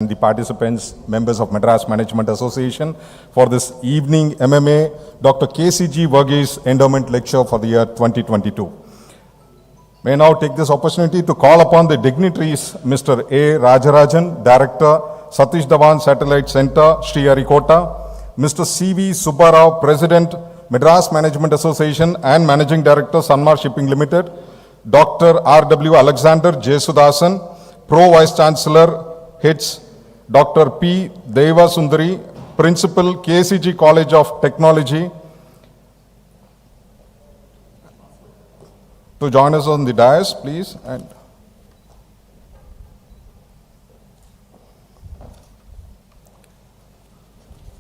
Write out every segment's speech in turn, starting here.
the participants, members of Madras Management Association, for this evening MMA Dr. C G Verghese Endowment Lecture for the year 2022. May I now take this opportunity to call upon the dignitaries, Mr. A. Rajarajan, Director, Satish Dhawan Satellite Center, Sriharikota, Mr. C V Subha Rao, President, Madras Management Association and Managing Director, Sanmar Shipping Limited, Dr. R W Alexander Jesudasan, Pro Vice Chancellor, Heads, Dr. P. Deva Sundari, Principal, KCG College of Technology, to join us on the dais, please. And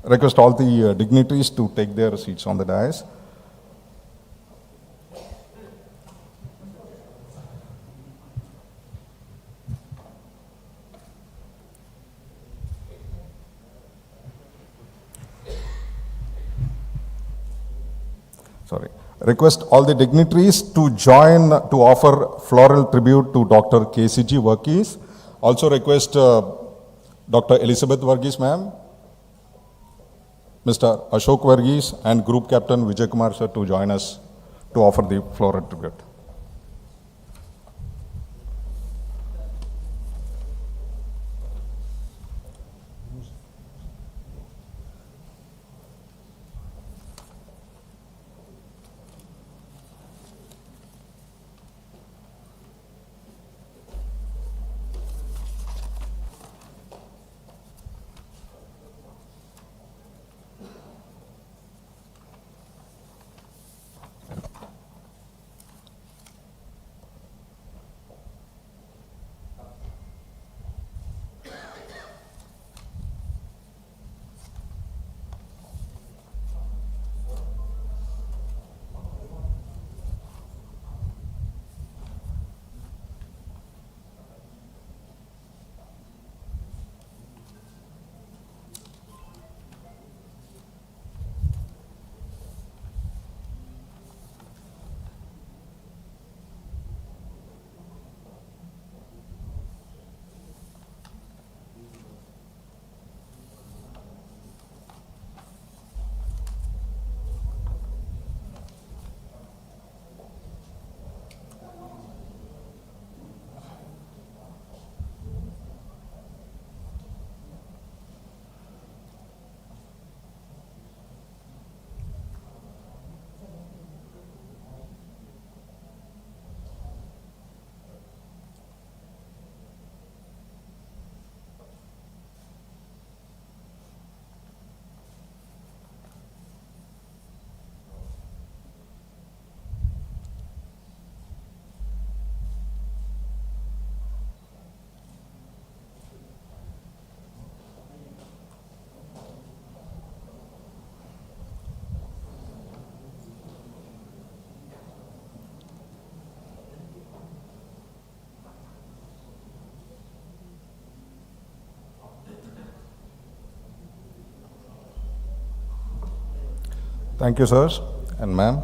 request all the dignitaries to take their seats on the dais. Request all the dignitaries to join to offer floral tribute to Dr. C G Verghese. Also request Dr. Elizabeth Verghese ma'am, Mr. Ashok Verghese and Group Captain Vijay Kumar sir to join us to offer the floral tribute. Thank you, sir and ma'am.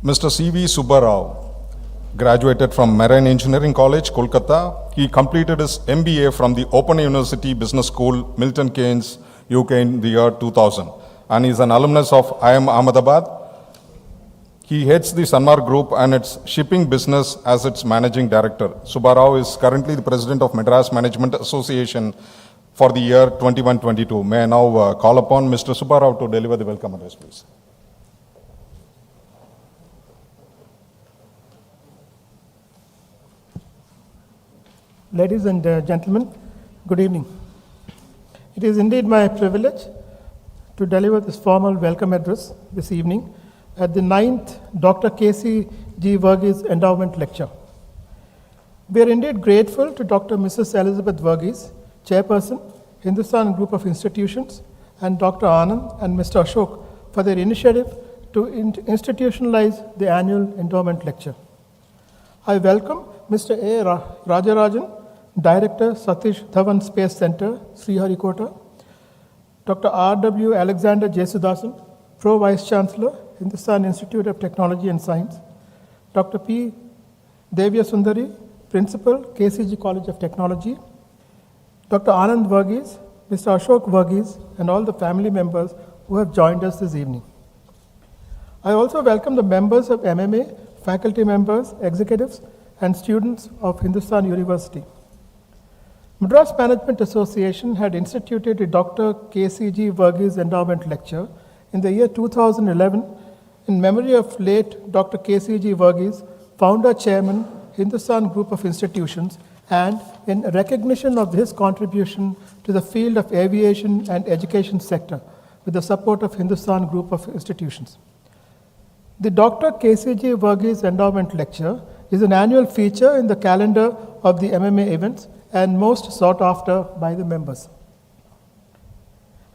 Mr. C V Subha Rao graduated from Marine Engineering College, Kolkata. He completed his MBA from the Open University Business School, Milton Keynes, UK in the year 2000 and is an alumnus of IIM Ahmedabad. He heads the Sanmar Group and its shipping business as its managing director. Subha Rao is currently the president of Madras Management Association for the year 21-22. May I now call upon Mr. Subha Rao to deliver the welcome address, please. Ladies and gentlemen, good evening. It is indeed my privilege to deliver this formal welcome address this evening at the 9th Dr. C G Verghese Endowment Lecture. We are indeed grateful to Dr. Mrs. Elizabeth Verghese, Chairperson, Hindustan Group of Institutions, and Dr. Anand and Mr. Ashok for their initiative to institutionalize the annual endowment lecture. I welcome Mr. A. Rajarajan, Director, Satish Dhawan Space Center, Sriharikota, Dr. R W Alexander Jesudasan, Pro Vice Chancellor, Hindustan Institute of Technology and Science, Dr. P. Deva Sundari, Principal, KCG College of Technology, Dr. Anand Verghese, Mr. Ashok Verghese, and all the family members who have joined us this evening. I also welcome the members of MMA, faculty members, executives, and students of Hindustan University. Madras Management Association had instituted a Dr. C G Verghese Endowment lecture in the year 2011 in memory of late Dr. C G Verghese, founder chairman, Hindustan Group of Institutions, and in recognition of his contribution to the field of aviation and education sector with the support of Hindustan Group of Institutions. The Dr. C G Verghese Endowment Lecture is an annual feature in the calendar of the MMA events and most sought after by the members.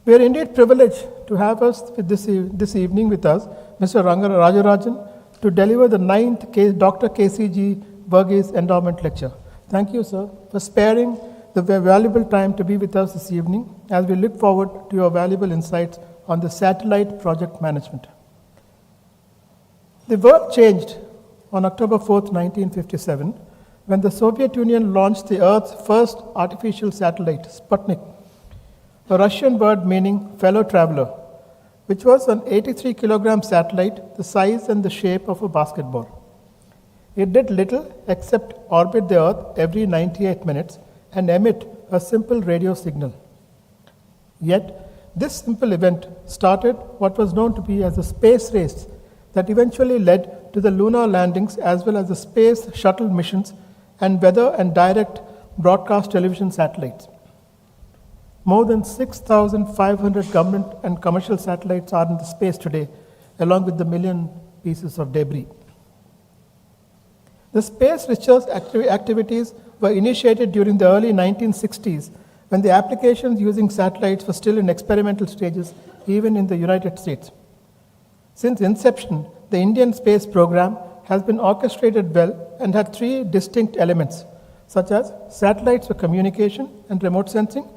We are indeed privileged to have us this evening with us, Mr. Rajarajan, to deliver the 9th Dr. C G Verghese Endowment Lecture. Thank you, sir, for sparing the valuable time to be with us this evening as we look forward to your valuable insights on the satellite project management. The world changed on October 4th, 1957, when the Soviet Union launched the Earth's first artificial satellite, Sputnik, a Russian word meaning fellow traveler, which was an 83-kilogram satellite the size and the shape of a basketball. It did little except orbit the Earth every 98 minutes and emit a simple radio signal. Yet, this simple event started what was known to be as a space race that eventually led to the lunar landings as well as the space shuttle missions and weather and direct broadcast television satellites. More than 6,500 government and commercial satellites are in the space today, along with the million pieces of debris. The space research activities were initiated during the early 1960s when the applications using satellites were still in experimental stages, even in the United States. Since inception, the Indian space program has been orchestrated well and had 3 distinct elements, such as satellites for communication and remote sensing,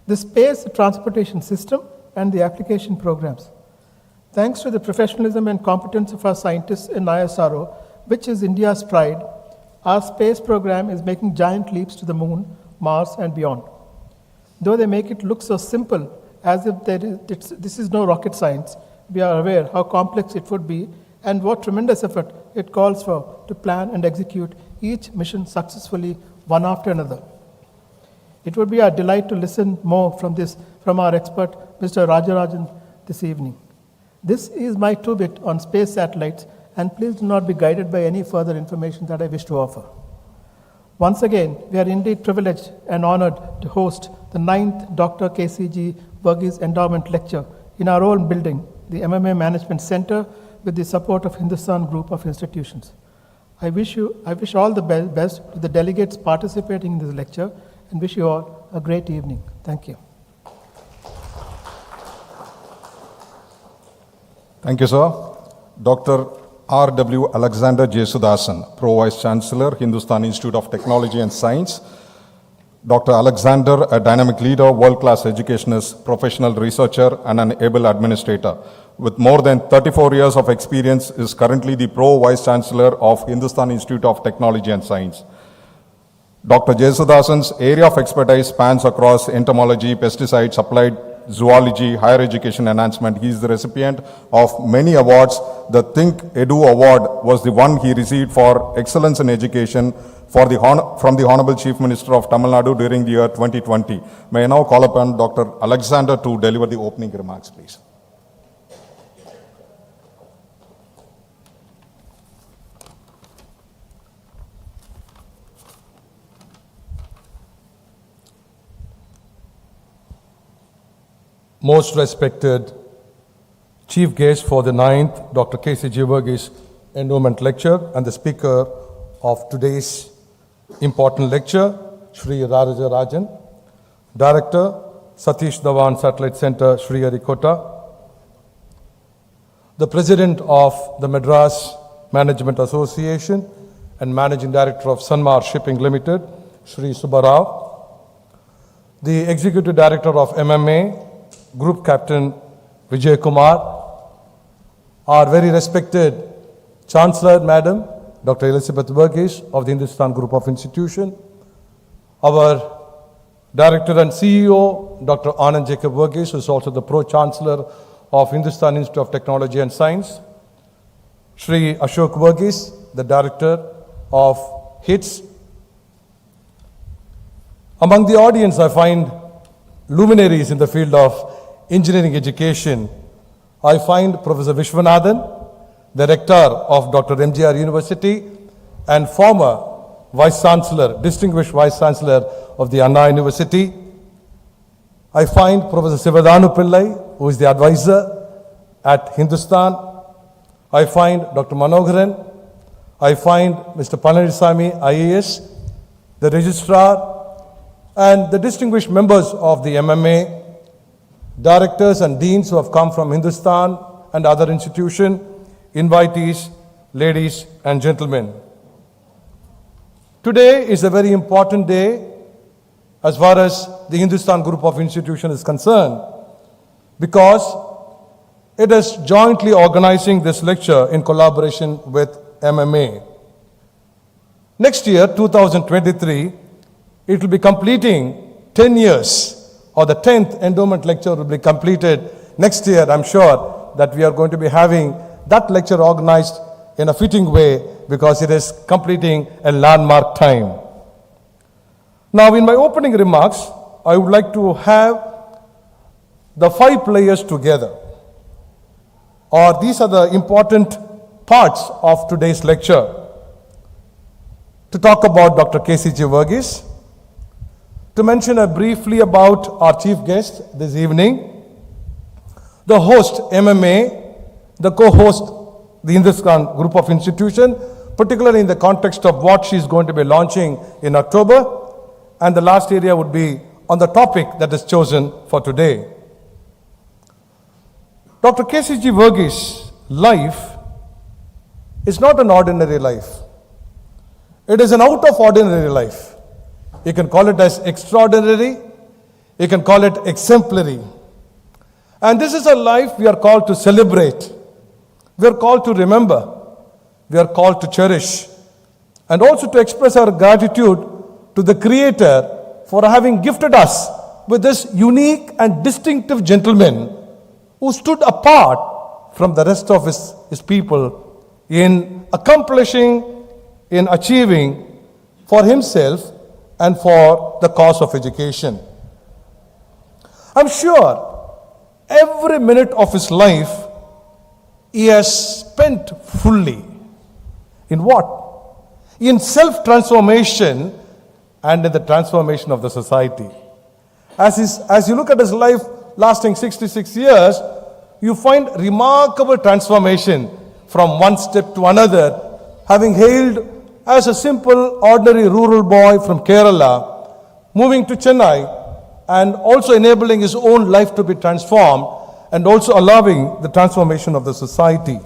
the space transportation system, and the application programs. Thanks to the professionalism and competence of our scientists in ISRO, which is India's pride, our space program is making giant leaps to the moon, Mars, and beyond. Though they make it look so simple, as if this is no rocket science, we are aware how complex it would be and what tremendous effort it calls for to plan and execute each mission successfully, one after another. It would be our delight to listen more from our expert, Mr. Rajarajan, this evening. This is my 2-bit on space satellites, and please do not be guided by any further information that I wish to offer. Once again, we are indeed privileged and honored to host the 9th Dr. C G Verghese Endowment Lecture in our own building, the MMA Management Center, with the support of Hindustan Group of Institutions. I wish all the best to the delegates participating in this lecture and wish you all a great evening. Thank you. Thank you, sir. Dr. R W Alexander Jesudasan, Pro Vice Chancellor, Hindustan Institute of Technology and Science. Dr. Alexander, a dynamic leader, world-class educationist, professional researcher, and an able administrator. With more than 34 years of experience, is currently the Pro Vice Chancellor of Hindustan Institute of Technology and Science. Dr. Jesudasan's area of expertise spans across entomology, pesticides, applied zoology, higher education enhancement. He is the recipient of many awards. The Think Edu Award was the one he received for excellence in education from the Honorable Chief Minister of Tamil Nadu during the year 2020. May I now call upon Dr. Alexander to deliver the opening remarks, please. Most respected Chief Guest for the 9th Dr. C G Verghese Endowment Lecture and the speaker of today's important lecture, Shri Rajarajan, Director, Satish Dhawan Satellite Center, Shri Harikota, the President of the Madras Management Association and Managing Director of Sanmar Shipping Limited, Shri Subha Rao, the Executive Director of MMA, Group Captain Vijay Kumar, our very respected Chancellor, Madam Dr. Elizabeth Verghese of the Hindustan Group of Institution, our Director and CEO, Dr. Anand Jacob Verghese, who is also the Pro-Chancellor of Hindustan Institute of Technology and Science. Shri Ashok Verghese, the Director of HITS. Among the audience, I find luminaries in the field of engineering education. I find Professor Vishwanathan, the Rector of Dr. MGR University and former Vice Chancellor, Distinguished Vice Chancellor of the Anna University. I find Professor Sivadanu Pillai, who is the advisor at Hindustan. I find Dr. Manoharan. I find Mr. Palanisamy, IAS, the Registrar, and the distinguished members of the MMA, directors and deans who have come from Hindustan and other institutions, invitees, ladies and gentlemen. Today is a very important day as far as the Hindustan Group of Institutions is concerned, because it is jointly organizing this lecture in collaboration with MMA. Next year, 2023, it will be completing 10 years, or the 10th endowment lecture will be completed next year. I'm sure that we are going to be having that lecture organized in a fitting way because it is completing a landmark time. Now, in my opening remarks, I would like to have the 5 players together, or these are the important parts of today's lecture. To talk about Dr. KCG Verghese, to mention briefly about our chief guest this evening, the host MMA, the co-host the Hindustan Group of Institutions, particularly in the context of what she is going to be launching in October, and the last area would be on the topic that is chosen for today. Dr. KCG Verghese's life is not an ordinary life. It is an out of ordinary life. You can call it as extraordinary, you can call it exemplary. And this is a life we are called to celebrate. We are called to remember, we are called to cherish, and also to express our gratitude to the Creator for having gifted us with this unique and distinctive gentleman who stood apart from the rest of his people in accomplishing, in achieving for himself and for the cause of education. I'm sure every minute of his life he has spent fully in what? In self-transformation and in the transformation of the society. As you look at his life lasting 66 years, you find remarkable transformation from one step to another, having hailed as a simple, ordinary rural boy from Kerala, moving to Chennai, and also enabling his own life to be transformed, and also allowing the transformation of the society.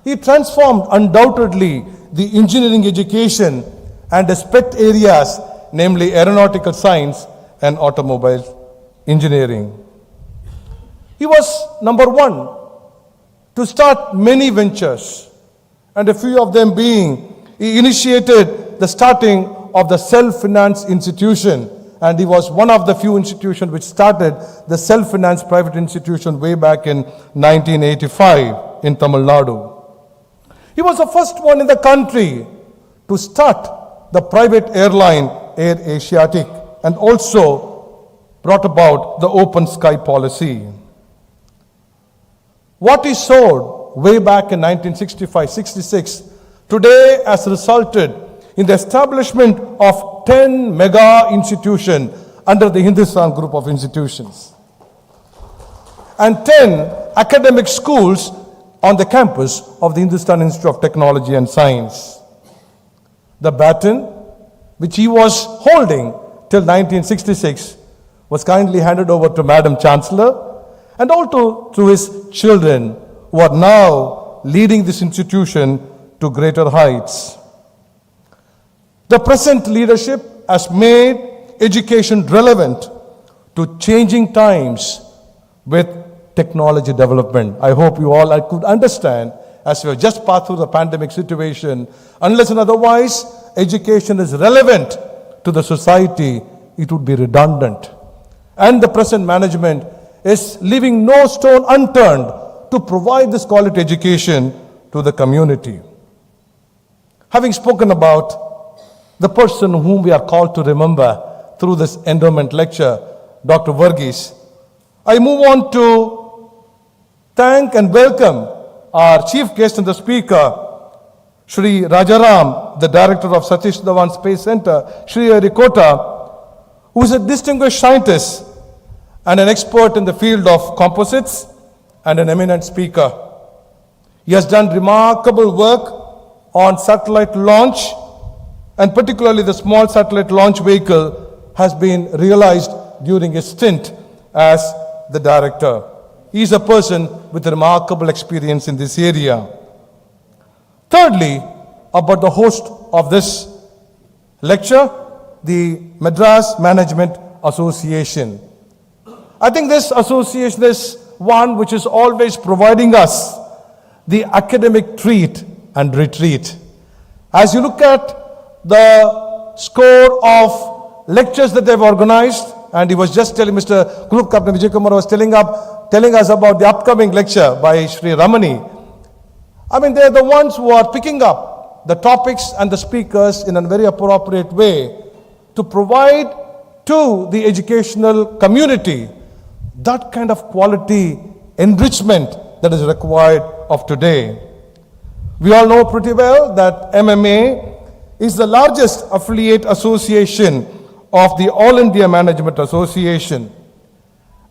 He transformed undoubtedly the engineering education and aspect areas, namely aeronautical science and automobile engineering. He was number one to start many ventures, and a few of them being, he initiated the starting of the self-finance institution, and he was one of the few institutions which started the self-finance private institution way back in 1985 in Tamil Nadu. He was the first one in the country to start the private airline Air Asiatic, and also brought about the open sky policy. What he sowed way back in 1965-66 today has resulted in the establishment of 10 mega institutions under the Hindustan Group of Institutions and 10 academic schools on the campus of the Hindustan Institute of Technology and Science. The baton, which he was holding till 1966, was kindly handed over to Madam Chancellor and also to his children, who are now leading this institution to greater heights. The present leadership has made education relevant to changing times with technology development. I hope you all could understand, as we have just passed through the pandemic situation, unless and otherwise, education is relevant to the society it would be redundant. And the present management is leaving no stone unturned to provide this quality education to the community. Having spoken about the person whom we are called to remember through this endowment lecture, Dr. Verghese, I move on to thank and welcome our chief guest and the speaker, Shri Rajarajan, the Director of Satish Dhawan Space Center, Shri Harikota, who is a distinguished scientist and an expert in the field of composites and an eminent speaker. He has done remarkable work on satellite launch, and particularly the small satellite launch vehicle has been realized during his stint as the director. He is a person with remarkable experience in this area. Thirdly, about the host of this lecture, the Madras Management Association. I think this association is one which is always providing us the academic treat and retreat. As you look at the score of lectures that they've organized, and he was just telling, Mr. Group Captain Vijay Kumar was telling us about the upcoming lecture by Shri Ramani. I mean, they're the ones who are picking up the topics and the speakers in a very appropriate way to provide to the educational community that kind of quality enrichment that is required of today. We all know pretty well that MMA is the largest affiliate association of the All India Management Association.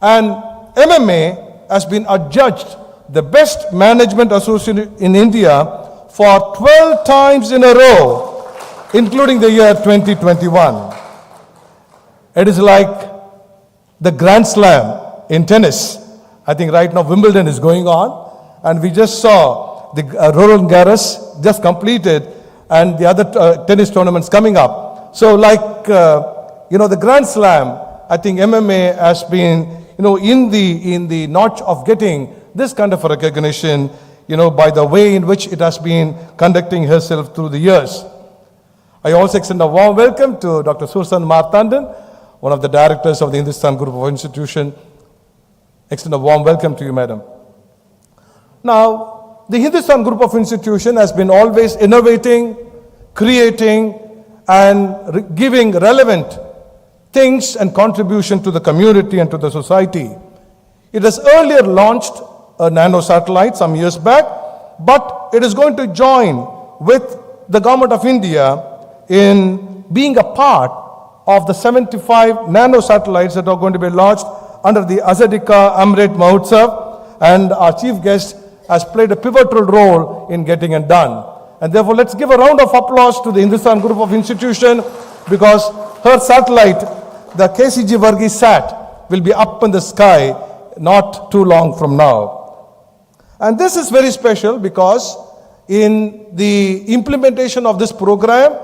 And MMA has been adjudged the best management association in India for 12 times in a row, including the year 2021. It is like the Grand Slam in tennis. I think right now Wimbledon is going on, and we just saw the Roland Garros just completed, and the other tennis tournaments coming up. So like, the Grand Slam, I think MMA has been, in the notch of getting this kind of a recognition, by the way in which it has been conducting herself through the years. I also extend a warm welcome to Dr. Susan Martandan, one of the directors of the Hindustan Group of Institution. Extend a warm welcome to you, madam. Now, the Hindustan Group of Institution has been always innovating, creating, and giving relevant things and contribution to the community and to the society. It has earlier launched a nano satellite some years back, but it is going to join with the Government of India in being a part of the 75 nano satellites that are going to be launched under the Azadika Amrit Mahotsav, and our chief guest has played a pivotal role in getting it done. And therefore, let's give a round of applause to the Hindustan Group of Institution, because her satellite, the KCG Verghese Sat, will be up in the sky not too long from now. And this is very special because in the implementation of this program,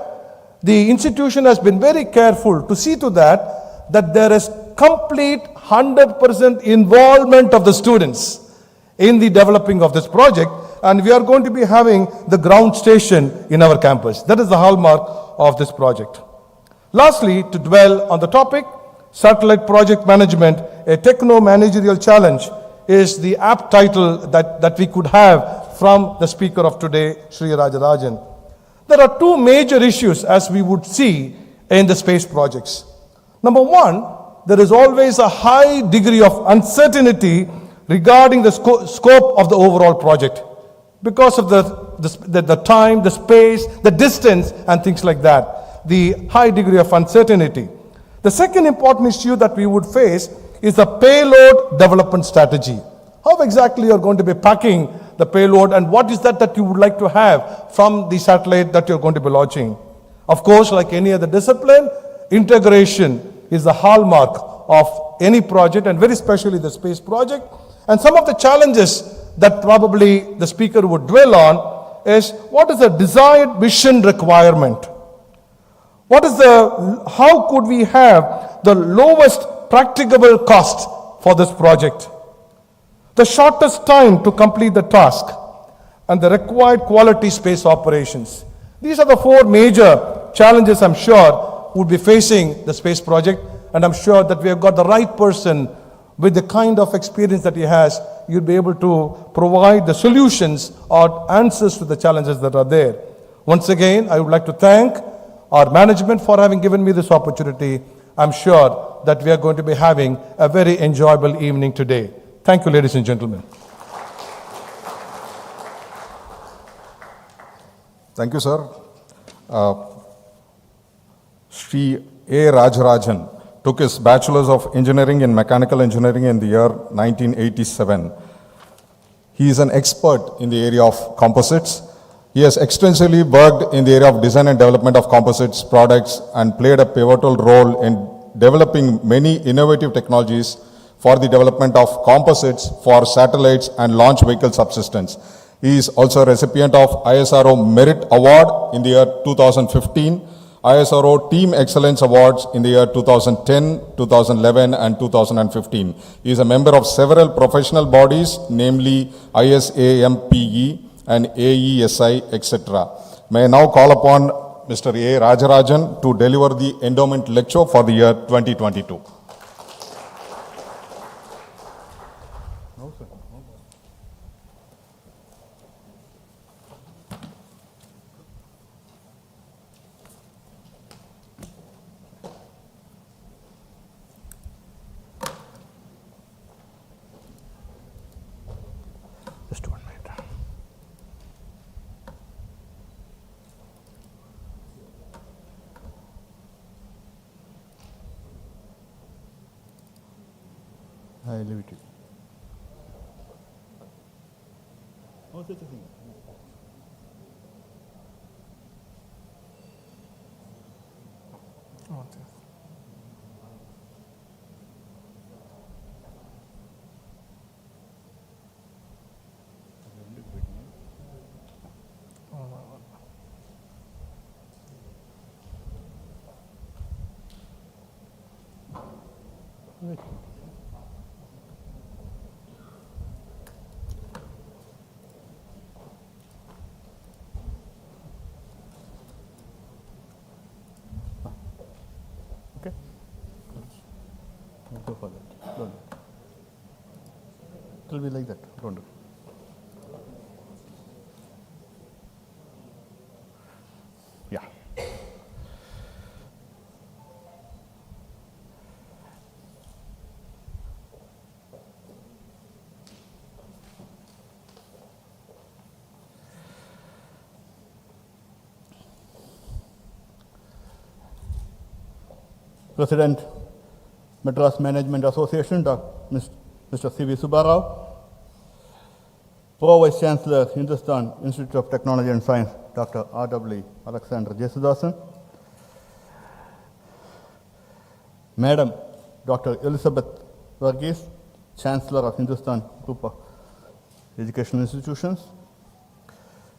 the institution has been very careful to see to that there is complete 100% involvement of the students in the developing of this project, and we are going to be having the ground station in our campus. That is the hallmark of this project. Lastly, to dwell on the topic, satellite project management, a techno-managerial challenge, is the apt title that we could have from the speaker of today, Shri Rajarajan. There are two major issues as we would see in the space projects. Number one, there is always a high degree of uncertainty regarding the scope of the overall project because of the time, the space, the distance, and things like that. The high degree of uncertainty. The second important issue that we would face is the payload development strategy. How exactly you are going to be packing the payload, and what is that you would like to have from the satellite that you're going to be launching? Of course, like any other discipline, integration is the hallmark of any project, and very especially the space project. And some of the challenges that probably the speaker would dwell on is, what is the desired mission requirement? How could we have the lowest practicable cost for this project, the shortest time to complete the task, and the required quality space operations? These are the four major challenges, I'm sure, who would be facing the space project, and I'm sure that we have got the right person with the kind of experience that he has. You'll be able to provide the solutions or answers to the challenges that are there. Once again, I would like to thank our management for having given me this opportunity. I'm sure that we are going to be having a very enjoyable evening today. Thank you, ladies and gentlemen. Thank you, sir. Sri A. Rajarajan took his Bachelor's of Engineering in Mechanical Engineering in the year 1987. He is an expert in the area of composites. He has extensively worked in the area of design and development of composites products and played a pivotal role in developing many innovative technologies for the development of composites for satellites and launch vehicle subsystems. He is also a recipient of ISRO Merit Award in the year 2015, ISRO Team Excellence Awards in the year 2010, 2011 and 2015. He is a member of several professional bodies, namely ISAMPE and AESI, etc. May I now call upon Mr. A. Rajarajan to deliver the endowment lecture for the year 2022. Just 1 minute. I leave it. No such a thing. Okay. Go for that. Don't. It will be like that. Don't do. Yeah. President, Madras Management Association, Mr. C. V. Subha Rao, Pro Vice Chancellor, Hindustan Institute of Technology and Science, Dr. R W Alexander Jesudasan, Madam Dr. Elizabeth Verghese, Chancellor of Hindustan Group of Educational Institutions,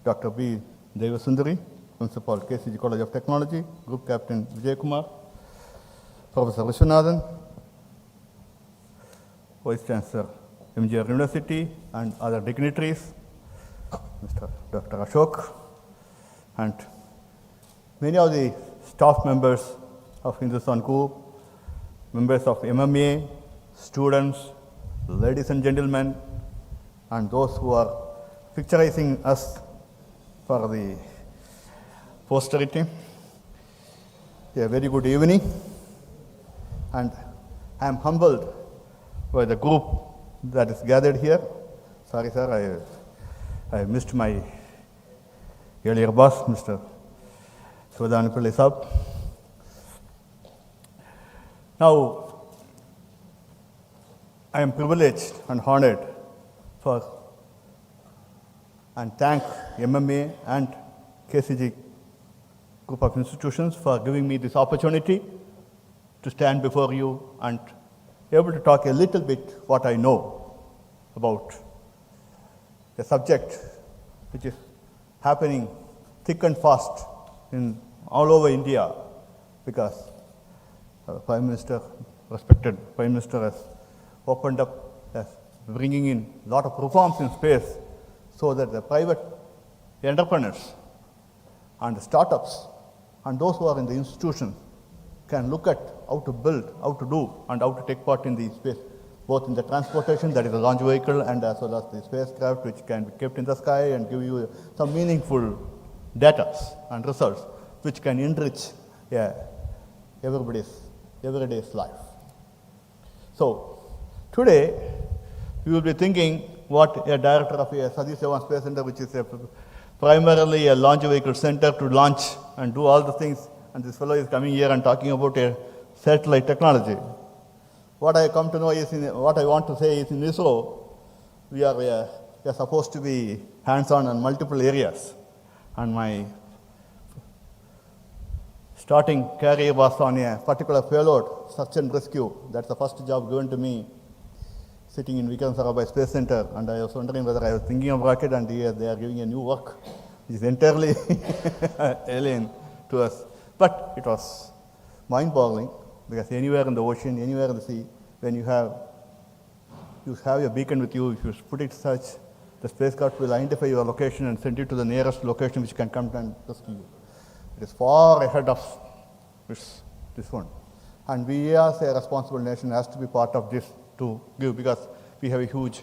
Dr. B. Devasundari, Principal, KCG College of Technology, Group Captain Vijay Kumar, Professor Vishwanathan, Vice Chancellor, MGR University, and other dignitaries, Mr. Dr. Ashok, and many of the staff members of Hindustan Group, members of MMA, students, ladies and gentlemen, and those who are picturizing us for the posterity. A very good evening. And I am humbled by the group that is gathered here. Sorry, sir, I missed my earlier boss, Mr. Swadanapalli Sab. Now, I am privileged and honored for and thank MMA and KCG group of institutions for giving me this opportunity to stand before you and able to talk a little bit what I know about a subject which is happening thick and fast in all over India, because Prime Minister, respected Prime Minister, has opened up as bringing in a lot of reforms in space so that the private entrepreneurs and the startups and those who are in the institutions can look at how to build, how to do, and how to take part in the space, both in the transportation, that is the launch vehicle, and as well as the spacecraft, which can be kept in the sky and give you some meaningful data and results, which can enrich everybody's everyday's life. So today, we will be thinking what a director of a Satish Dhawan Space Center, which is primarily a launch vehicle center to launch and do all the things, and this fellow is coming here and talking about a satellite technology. What I come to know is, what I want to say is in ISRO, we are supposed to be hands-on in multiple areas. And my starting career was on a particular payload, search and rescue. That's the first job given to me, sitting in Vikram Sarabhai Space Center. And I was wondering whether I was thinking of rocket, and here they are giving a new work, which is entirely alien to us. But it was mind-boggling, because anywhere in the ocean, anywhere in the sea, when you have your beacon with you, if you put it such, the spacecraft will identify your location and send you to the nearest location which can come and rescue you. It is far ahead of this one. And we as a responsible nation has to be part of this to give, because we have a huge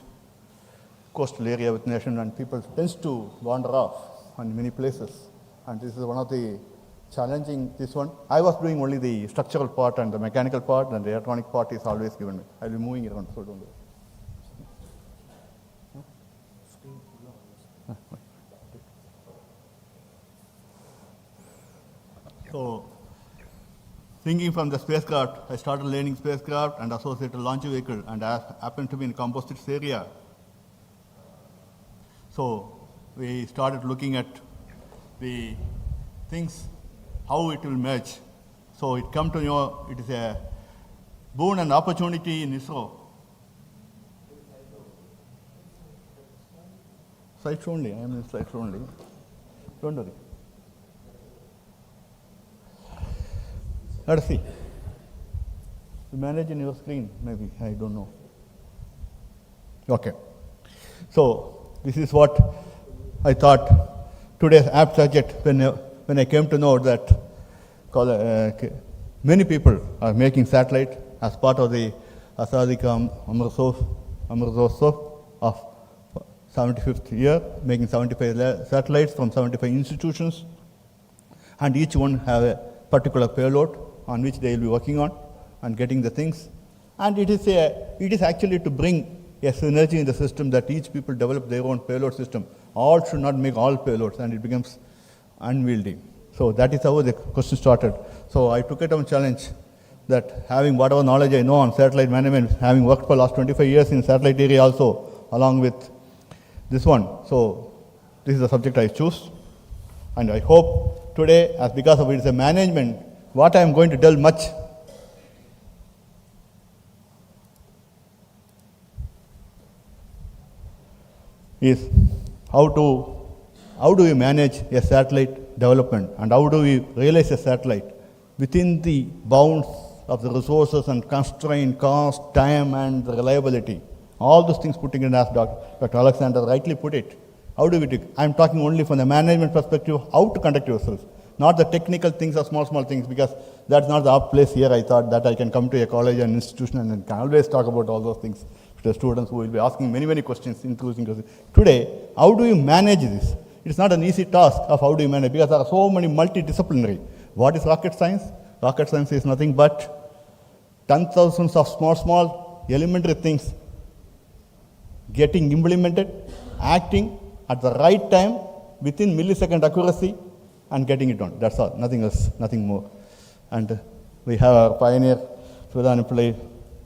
coastal area with nation, and people tends to wander off in many places. And this is one of the challenging this one. I was doing only the structural part and the mechanical part, and the electronic part is always given me. I'll be moving around, so don't worry. So, thinking from the spacecraft, I started learning spacecraft and associated launch vehicle, and I happened to be in composites area. So, we started looking at the things, how it will merge. So, it come to know it is a boon and opportunity in ISRO. Slides only, I am in slides only. Don't worry. Let us see. You manage in your screen, maybe, I don't know. Okay. So, this is what I thought today's apt subject, when I came to know that many people are making satellite as part of the Asadika Amritsar of 75th year, making 75 satellites from 75 institutions, and each one have a particular payload on which they will be working on and getting the things. And it is actually to bring a synergy in the system, that each people develop their own payload system. All should not make all payloads, and it becomes unwieldy. So that is how the question started. So I took it on challenge, that having whatever knowledge I know on satellite management, having worked for last 25 years in satellite area also, along with this one. So this is the subject I choose. And I hope today, as because of it is a management, what I am going to tell much is how do we manage a satellite development, and how do we realize a satellite within the bounds of the resources and constraint, cost, time, and reliability. All those things putting in, as Dr. Alexander rightly put it. How do we do? I'm talking only from the management perspective, how to conduct yourself, not the technical things or small things, because that's not the up place here. I thought that I can come to a college and institution and can always talk about all those things to the students who will be asking many questions, including questions. Today, how do you manage this? It's not an easy task of how do you manage, because there are so many multidisciplinary. What is rocket science? Rocket science is nothing but 10,000s of small elementary things getting implemented, acting at the right time, within millisecond accuracy, and getting it done. That's all, nothing else, nothing more. And we have our pioneer, Dr.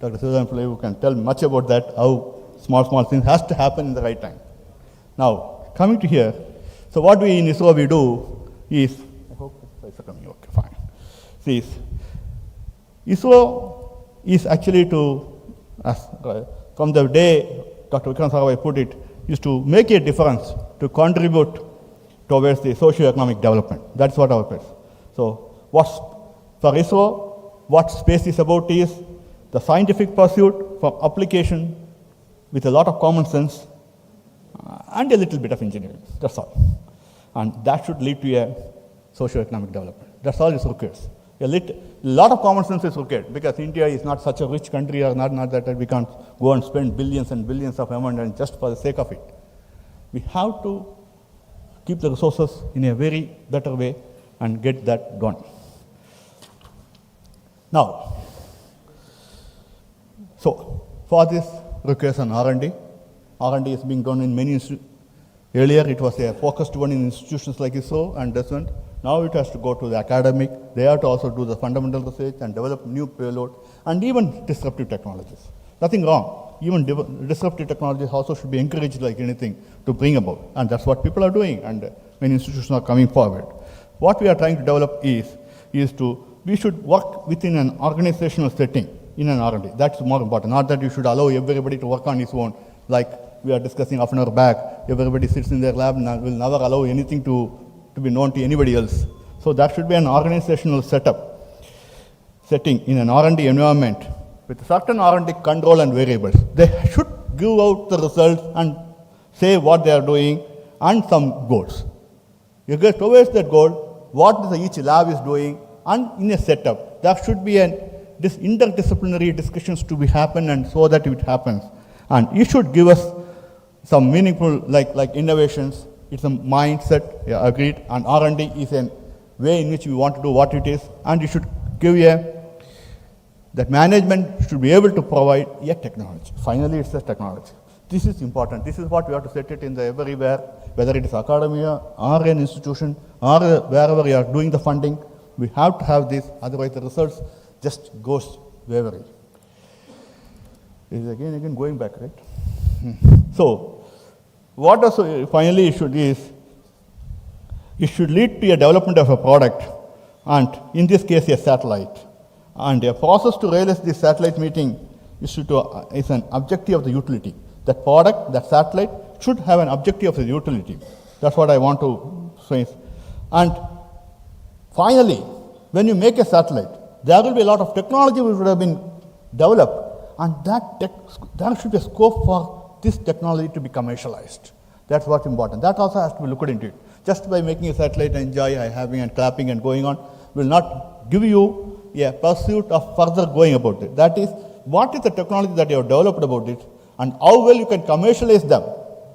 Jesudasan, who can tell much about that, how small things has to happen in the right time. Now, coming to here, so what we in ISRO we do is, I hope the slides are coming, okay, fine. See, ISRO is actually from the day Dr. Vikram Sarabhai put it, is to make a difference, to contribute towards the socio-economic development. That's what our purpose. So, for ISRO, what space is about is the scientific pursuit for application with a lot of common sense and a little bit of engineering. That's all. And that should lead to a socio-economic development. That's all it requires. A lot of common sense is required because India is not such a rich country, or not that we can't go and spend billions and billions of amount and just for the sake of it. We have to keep the resources in a very better way and get that done. Now, so for this requires an R&D. R&D is being done in many institutions. Earlier it was a focused one in institutions like ISRO and doesn't. Now it has to go to the academic. They have to also do the fundamental research and develop new payload and even disruptive technologies. Nothing wrong. Even disruptive technologies also should be encouraged like anything to bring about. And that's what people are doing, and many institutions are coming forward. What we are trying to develop we should work within an organizational setting in an R&D. That's more important. Not that you should allow everybody to work on his own, like we are discussing half an hour back. Everybody sits in their lab and will never allow anything to be known to anybody else. So that should be an organizational setting in an R&D environment with certain R&D control and variables. They should give out the results and say what they are doing and some goals. You get towards that goal, what each lab is doing, and in a setup, there should be this interdisciplinary discussions to be happen, and so that it happens. And you should give us some meaningful like innovations. It's a mindset, yeah, agreed, and R&D is a way in which we want to do what it is, and you should give that management should be able to provide a technology. Finally, it's a technology. This is important. This is what we have to set it in the everywhere, whether it is academia or an institution or wherever we are doing the funding. We have to have this, otherwise the results just goes wavering. This is again going back, right? So, what also finally it should lead to a development of a product, and in this case a satellite. And a process to realize this satellite meeting is an objective of the utility. That product, that satellite should have an objective of the utility. That's what I want to say. And finally, when you make a satellite, there will be a lot of technology which would have been developed, and there should be a scope for this technology to be commercialized. That's what's important. That also has to be looked into it. Just by making a satellite and enjoy having and clapping and going on will not give you a pursuit of further going about it. That is, what is the technology that you have developed about it, and how well you can commercialize them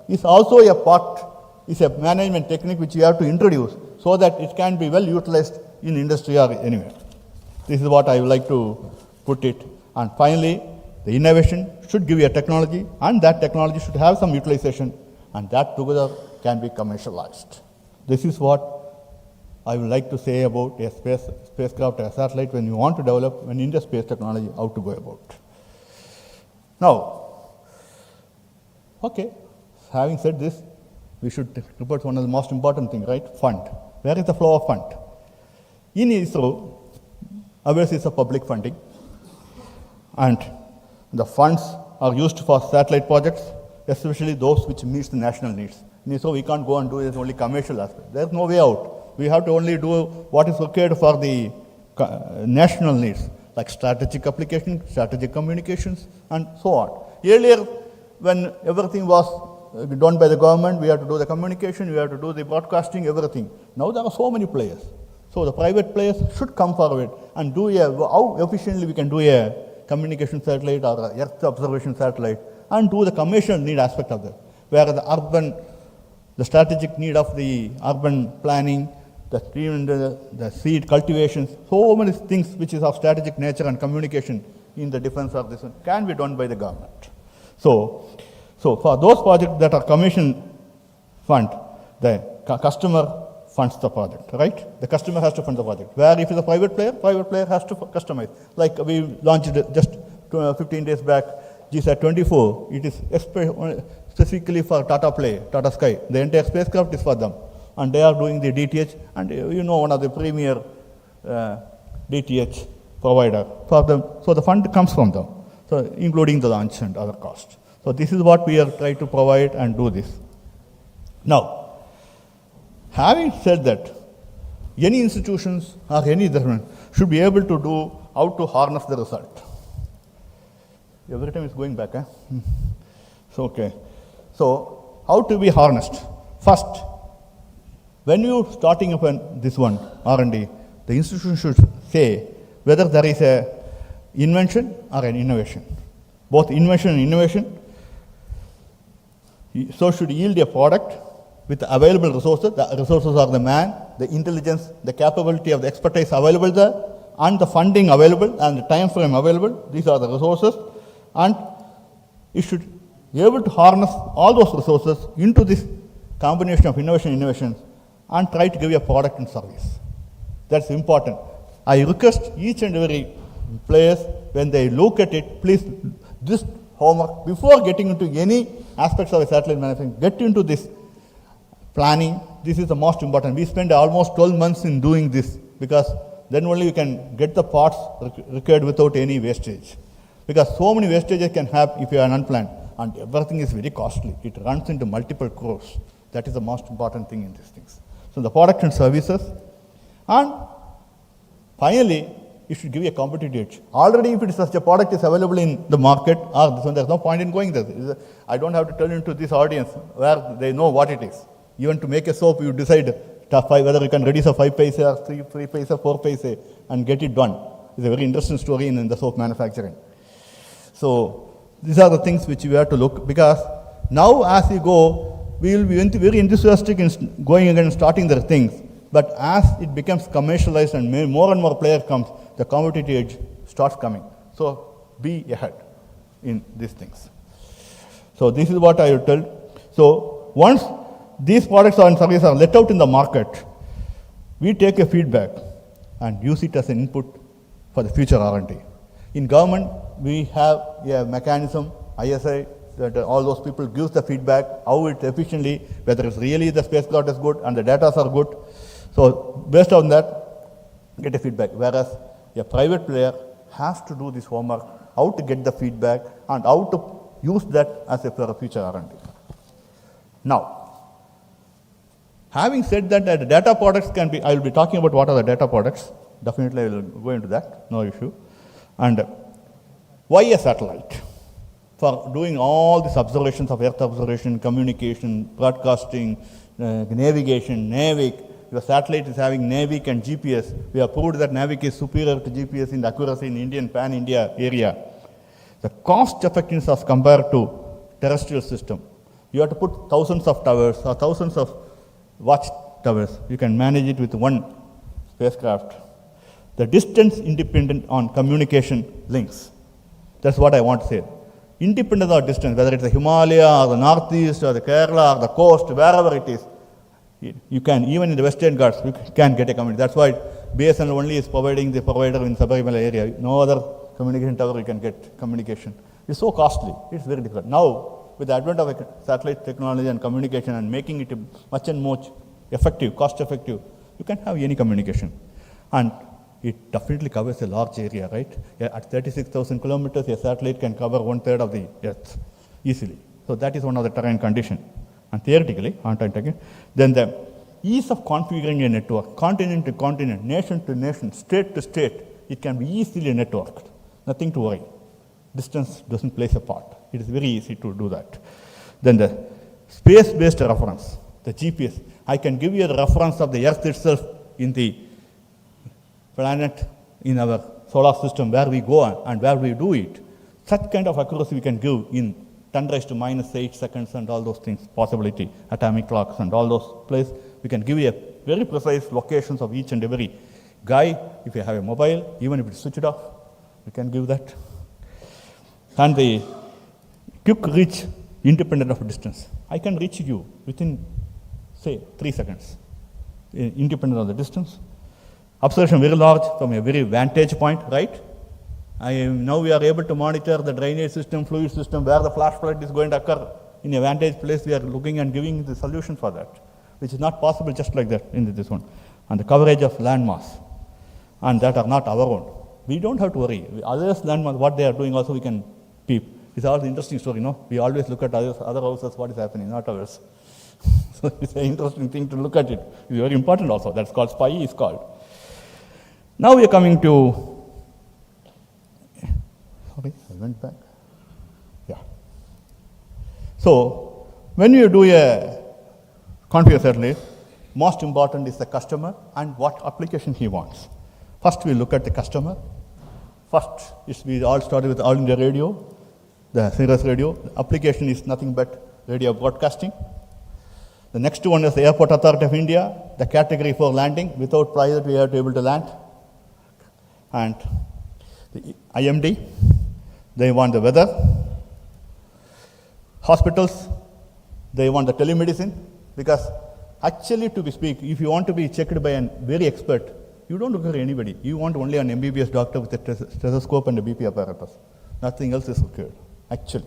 is also a part, is a management technique which you have to introduce so that it can be well utilized in industry or anywhere. This is what I would like to put it. And finally, the innovation should give you a technology, and that technology should have some utilization, and that together can be commercialized. This is what I would like to say about a spacecraft, a satellite, when you want to develop an India space technology, how to go about. Now, okay, having said this, we should report one of the most important things, right? Fund. Where is the flow of fund? In ISRO, ours is a public funding, and the funds are used for satellite projects, especially those which meet the national needs. In ISRO, we can't go and do it only commercial aspect. There's no way out. We have to only do what is required for the national needs, like strategic application, strategic communications, and so on. Earlier, when everything was done by the government, we had to do the communication, we had to do the broadcasting, everything. Now there are so many players. So the private players should come forward and do how efficiently we can do a communication satellite or a Earth observation satellite, and do the commercial need aspect of that. Where the strategic need of the urban planning, the seed cultivations, so many things which is of strategic nature and communication in the defense of this one can be done by the government. So for those projects that are commission fund, the customer funds the project, right? The customer has to fund the project. Where if it's a private player has to customize. Like we launched just 15 days back, GSAT 24, it is specifically for Tata Sky. The entire spacecraft is for them. And they are doing the DTH, and one of the premier DTH provider for them. So the fund comes from them, so including the launch and other costs. So this is what we are trying to provide and do this. Now, having said that, any institutions or any government should be able to do how to harness the result. Every time it's going back, eh? So, okay. So, how to be harnessed? First, when you starting up this one, R&D, the institution should say whether there is a invention or an innovation. Both invention and innovation so should yield a product with available resources. The resources are the man, the intelligence, the capability of the expertise available there, and the funding available and the time frame available. These are the resources, and you should be able to harness all those resources into this combination of innovation and innovations and try to give a product and service. That's important. I request each and every players, when they look at it, please, this homework, before getting into any aspects of a satellite manufacturing, get into this planning. This is the most important. We spend almost 12 months in doing this, because then only you can get the parts required without any wastage. Because so many wastages can happen if you are unplanned, and everything is very costly. It runs into multiple crores. That is the most important thing in these things. So the product and services, and finally, you should give a competitive edge. Already, if it is such a product is available in the market, or this one, there's no point in going there. I don't have to tell into this audience where they know what it is. Even to make a soap, you decide whether you can reduce a 5 paise or 3 paise, 4 paise, and get it done. It's a very interesting story in the soap manufacturing. So these are the things which we have to look, because now as we go, we will be very enthusiastic in going again and starting their things. But as it becomes commercialized and more and more player comes, the competitive edge starts coming. So be ahead in these things. So this is what I will tell. So once these products and services are let out in the market, we take a feedback and use it as an input for the future R&D. In government, we have a mechanism, ISI, that all those people gives the feedback, how it efficiently, whether it's really the spacecraft is good and the data are good. So based on that, get a feedback. Whereas a private player has to do this homework, how to get the feedback and how to use that as a future R&D. Now, having said that, the data products can be, I will be talking about what are the data products. Definitely I will go into that, no issue. And why a satellite? For doing all these observations of Earth observation, communication, broadcasting, navigation, NAVIC. Your satellite is having NAVIC and GPS. We have proved that NAVIC is superior to GPS in accuracy in Indian pan-India area. The cost effectiveness as compared to terrestrial system. You have to put thousands of towers or thousands of watch towers. You can manage it with one spacecraft. The distance independent on communication links. That's what I want to say. Independent of distance, whether it's the Himalaya or the Northeast or the Kerala or the coast, wherever it is, you can, even in the Western Ghats, you can get a communication. That's why BSNL only is providing the provider in Sabarimala area. No other communication tower you can get communication. It's so costly. It's very difficult. Now, with the advent of satellite technology and communication and making it much and more effective, cost effective, you can have any communication. And it definitely covers a large area, right? At 36,000 kilometers, a satellite can cover 1/3 of the Earth easily. So that is one of the terrain condition. And theoretically, then the ease of configuring a network, continent to continent, nation to nation, state to state, it can be easily networked. Nothing to worry. Distance doesn't play a part. It is very easy to do that. Then the space-based reference, the GPS. I can give you a reference of the Earth itself in the planet in our solar system, where we go and where we do it. Such kind of accuracy we can give in 10⁻⁻8 seconds and all those things, possibility, atomic clocks and all those places. We can give you a very precise locations of each and every guy. If you have a mobile, even if it's switched off, we can give that. And the quick reach, independent of distance. I can reach you within, say, 3 seconds, independent of the distance. Observation very large from a very vantage point, right? Now we are able to monitor the drainage system, fluid system, where the flash flood is going to occur in a vantage place. We are looking and giving the solution for that, which is not possible just like that in this one. And the coverage of landmass, and that are not our own. We don't have to worry. Others' landmass, what they are doing also we can peep. It's all the interesting story, no? We always look at other houses, what is happening, not ours. So it's an interesting thing to look at it. It's very important also. That's called SPY is called. Now we are coming to, sorry, I went back. Yeah. So when you do a configure satellite, most important is the customer and what application he wants. First, we look at the customer. First, we all started with All India Radio, the Cirrus Radio. The application is nothing but radio broadcasting. The next one is the Airport Authority of India, the category for landing. Without private, we are able to land. And the IMD, they want the weather. Hospitals, they want the telemedicine, because actually, to be speak, if you want to be checked by a very expert, you don't look at anybody. You want only an MBBS doctor with a stethoscope and a BP apparatus. Nothing else is required, actually.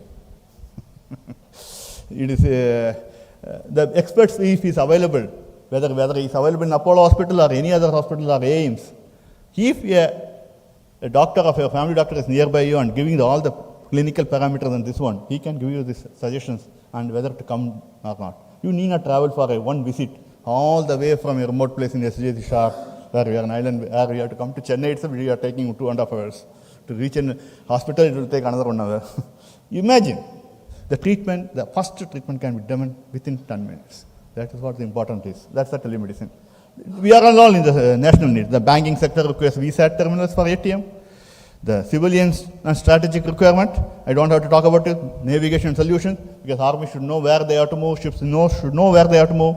It is the experts, if he is available, whether he is available in Apollo Hospital or any other hospital or AIMS, if a doctor of your family doctor is nearby you and giving all the clinical parameters on this one, he can give you these suggestions and whether to come or not. You need not travel for one visit all the way from a remote place in SHAR, where we are an island, where we have to come to Chennai itself. We are taking 2.5 hours. To reach a hospital, it will take another 1 hour. Imagine the treatment, the first treatment can be done within 10 minutes. That is what the important is. That's the telemedicine. We are all in the national need. The banking sector requires VSAT terminals for ATM. The civilians and strategic requirement, I don't have to talk about it. Navigation solution, because army should know where they are to move, ships should know where they are to move.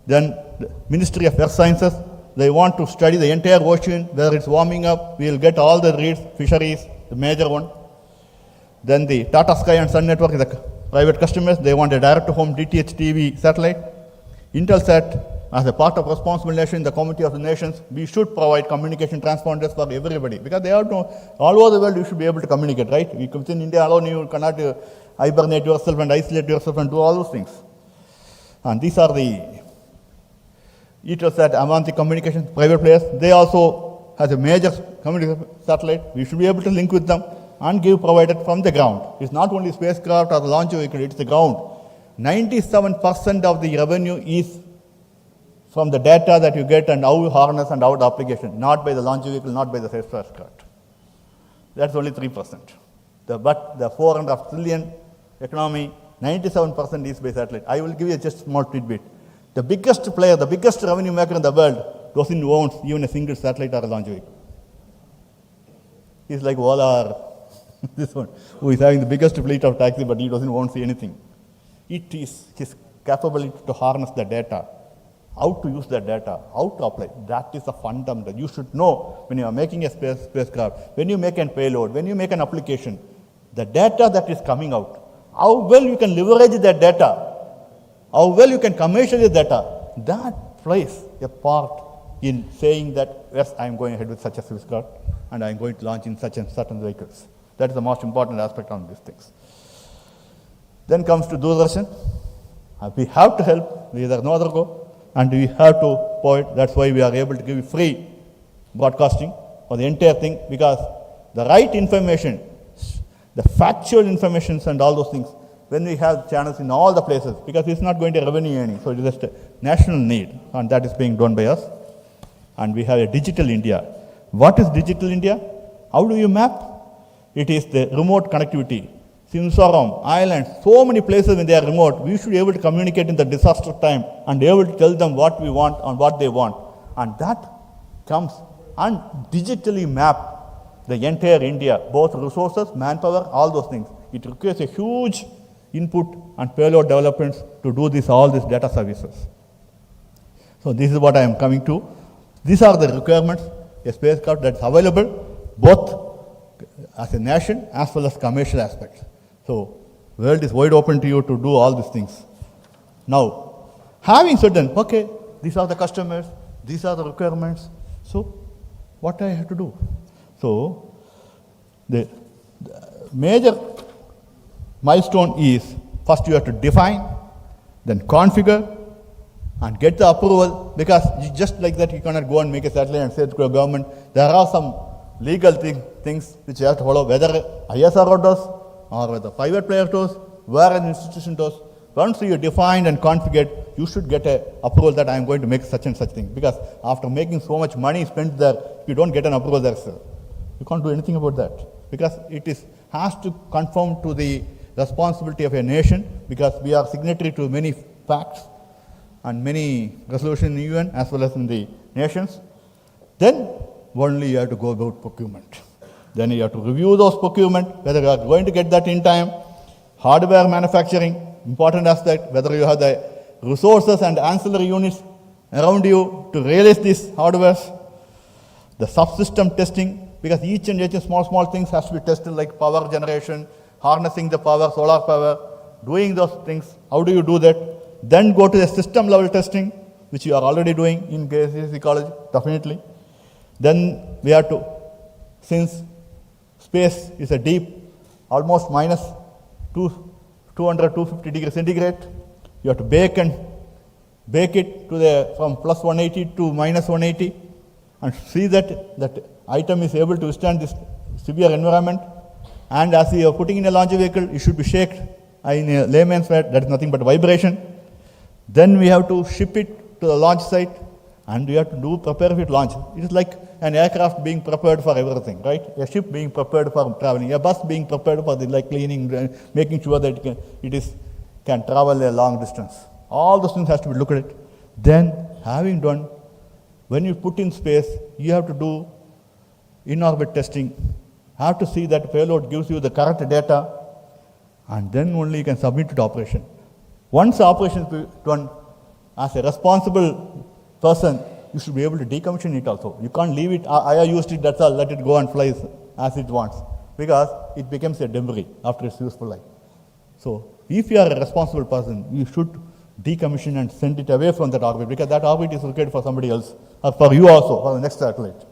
Then the Ministry of Earth Sciences, they want to study the entire ocean, whether it's warming up, we will get all the reeds, fisheries, the major one. Then the Tata Sky and Sun Network is the private customers, they want a direct-to-home DTH TV satellite. Intelsat, as a part of responsible nation in the Committee of the Nations, we should provide communication transponders for everybody, because they have to, all over the world you should be able to communicate, right? Within India alone you cannot hibernate yourself and isolate yourself and do all those things. And these are the Intelsat, Avanti Communications, private players. They also has a major communication satellite. We should be able to link with them and give provided from the ground. It's not only spacecraft or the launch vehicle, it's the ground. 97% of the revenue is from the data that you get and how you harness and how the application, not by the launch vehicle, not by the spacecraft. That's only 3%. But the 4.5 trillion economy, 97% is by satellite. I will give you just a small tidbit. The biggest player, the biggest revenue maker in the world doesn't own even a single satellite or a launch vehicle. He's like Ola or this one, who is having the biggest fleet of taxi, but he doesn't own anything. It is his capability to harness the data, how to use the data, how to apply. That is the fundamental. You should know when you are making a spacecraft, when you make a payload, when you make an application, the data that is coming out, how well you can leverage that data, how well you can commercialize data, that plays a part in saying that, yes, I am going ahead with such a spacecraft and I am going to launch in such and certain vehicles. That is the most important aspect on these things. Then comes to Doordarshan. We have to help, there is no other go, and we have to point. That's why we are able to give you free broadcasting for the entire thing, because the right information, the factual information and all those things, when we have channels in all the places, because it's not going to revenue earning, so it is just a national need, and that is being done by us. And we have a digital India. What is digital India? How do you map? It is the remote connectivity. Simsaram, Islands, so many places when they are remote, we should be able to communicate in the disaster time and be able to tell them what we want and what they want. And that comes and digitally map the entire India, both resources, manpower, all those things. It requires a huge input and payload developments to do this, all these data services. So this is what I am coming to. These are the requirements, a spacecraft that is available both as a nation as well as commercial aspects. So world is wide open to you to do all these things. Now, having said that, okay, these are the customers, these are the requirements, so what I have to do? So the major milestone is, first you have to define, then configure, and get the approval, because just like that you cannot go and make a satellite and say to the government. There are some legal things which you have to follow, whether ISRO does or whether private player does, where an institution does. Once you define and configure, you should get an approval that I am going to make such and such thing. Because after making so much money spent there, you don't get an approval there, sir. You can't do anything about that, because it has to conform to the responsibility of a nation, because we are signatory to many pacts and many resolutions in the UN as well as in the nations. Then only you have to go about procurement. Then you have to review those procurement, whether you are going to get that in time. Hardware manufacturing, important aspect, whether you have the resources and ancillary units around you to realize these hardwares. The subsystem testing, because each and every small things has to be tested, like power generation, harnessing the power, solar power, doing those things. How do you do that? Then go to the system level testing, which you are already doing in KCC college, definitely. Then we have to, since space is a deep, almost minus 200, 250 degrees centigrade, you have to bake it to the, from plus 180 to minus 180, and see that that item is able to withstand this severe environment. And as you are putting in a launch vehicle, it should be shaken. In a layman's word, that is nothing but vibration. Then we have to ship it to the launch site, and we have to prepare for launch. It is like an aircraft being prepared for everything, right? A ship being prepared for traveling, a bus being prepared for the like cleaning, making sure that it can travel a long distance. All those things has to be looked at. Then, having done, when you put in space, you have to do in-orbit testing. Have to see that payload gives you the correct data, and then only you can submit it to operation. Once the operation is done, as a responsible person, you should be able to decommission it also. You can't leave it, I used it, that's all, let it go and fly as it wants, because it becomes a debris after its useful life. So, if you are a responsible person, you should decommission and send it away from that orbit, because that orbit is required for somebody else, or for you also, for the next satellite.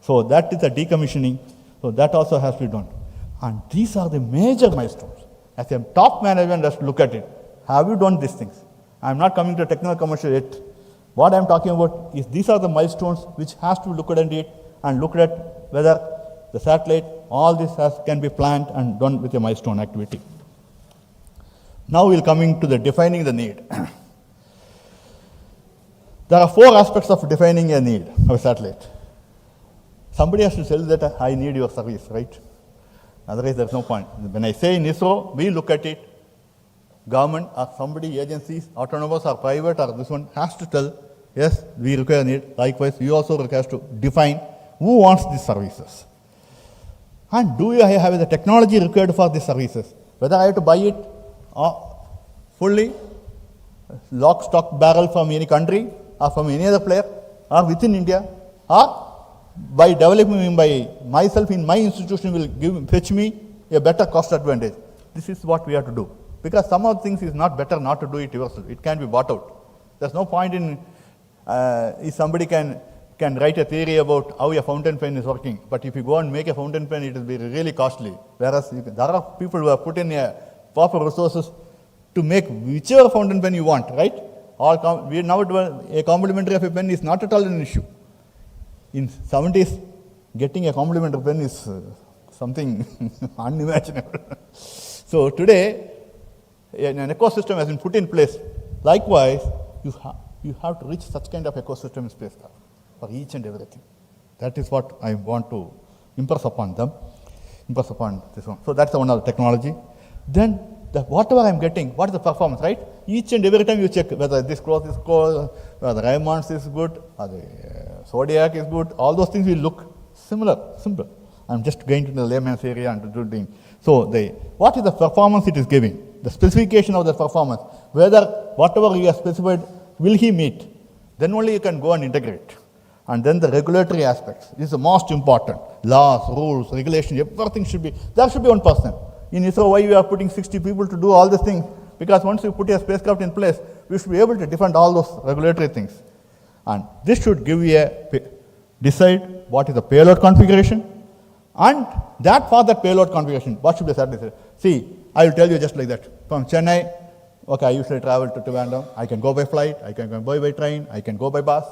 So, that is a decommissioning, so that also has to be done. And these are the major milestones. As a top management has to look at it. Have you done these things? I am not coming to technical commercial yet. What I am talking about is these are the milestones which has to be looked at it and looked at whether the satellite, all this can be planned and done with a milestone activity. Now we will coming to the defining the need. There are 4 aspects of defining a need of a satellite. Somebody has to tell that I need your service, right? Otherwise there is no point. When I say in ISRO, we look at it, government or somebody, agencies, autonomous or private or this one has to tell, yes, we require a need. Likewise, you also require to define who wants these services. And do you have the technology required for these services? Whether I have to buy it fully, lock, stock, barrel from any country or from any other player or within India, or by developing by myself in my institution will fetch me a better cost advantage. This is what we have to do. Because some of the things is not better not to do it yourself. It can be bought out. There's no point in if somebody can write a theory about how a fountain pen is working, but if you go and make a fountain pen, it will be really costly. Whereas there are people who have put in proper resources to make whichever fountain pen you want, right? We now a complementary of a pen is not at all an issue. In 70s, getting a complimentary pen is something unimaginable. So today, an ecosystem has been put in place. Likewise, you have to reach such kind of ecosystem in space for each and everything. That is what I want to impress upon them, impress upon this one. So that's one of the technology. Then whatever I'm getting, what is the performance, right? Each and every time you check whether this cloth is cold, whether the Raymond's is good, or the Zodiac is good, all those things will look simple. I'm just going to the layman's area and doing. So what is the performance it is giving? The specification of the performance, whether whatever you have specified, will he meet? Then only you can go and integrate. And then the regulatory aspects is the most important. Laws, rules, regulations, everything should be, there should be one person. In ISRO, why we are putting 60 people to do all these things? Because once you put a spacecraft in place, we should be able to defend all those regulatory things. And this should give you decide what is the payload configuration, and that for that payload configuration, what should be said? See, I will tell you just like that. From Chennai, okay, I usually travel to Trivandrum. I can go by flight, I can go by train, I can go by bus,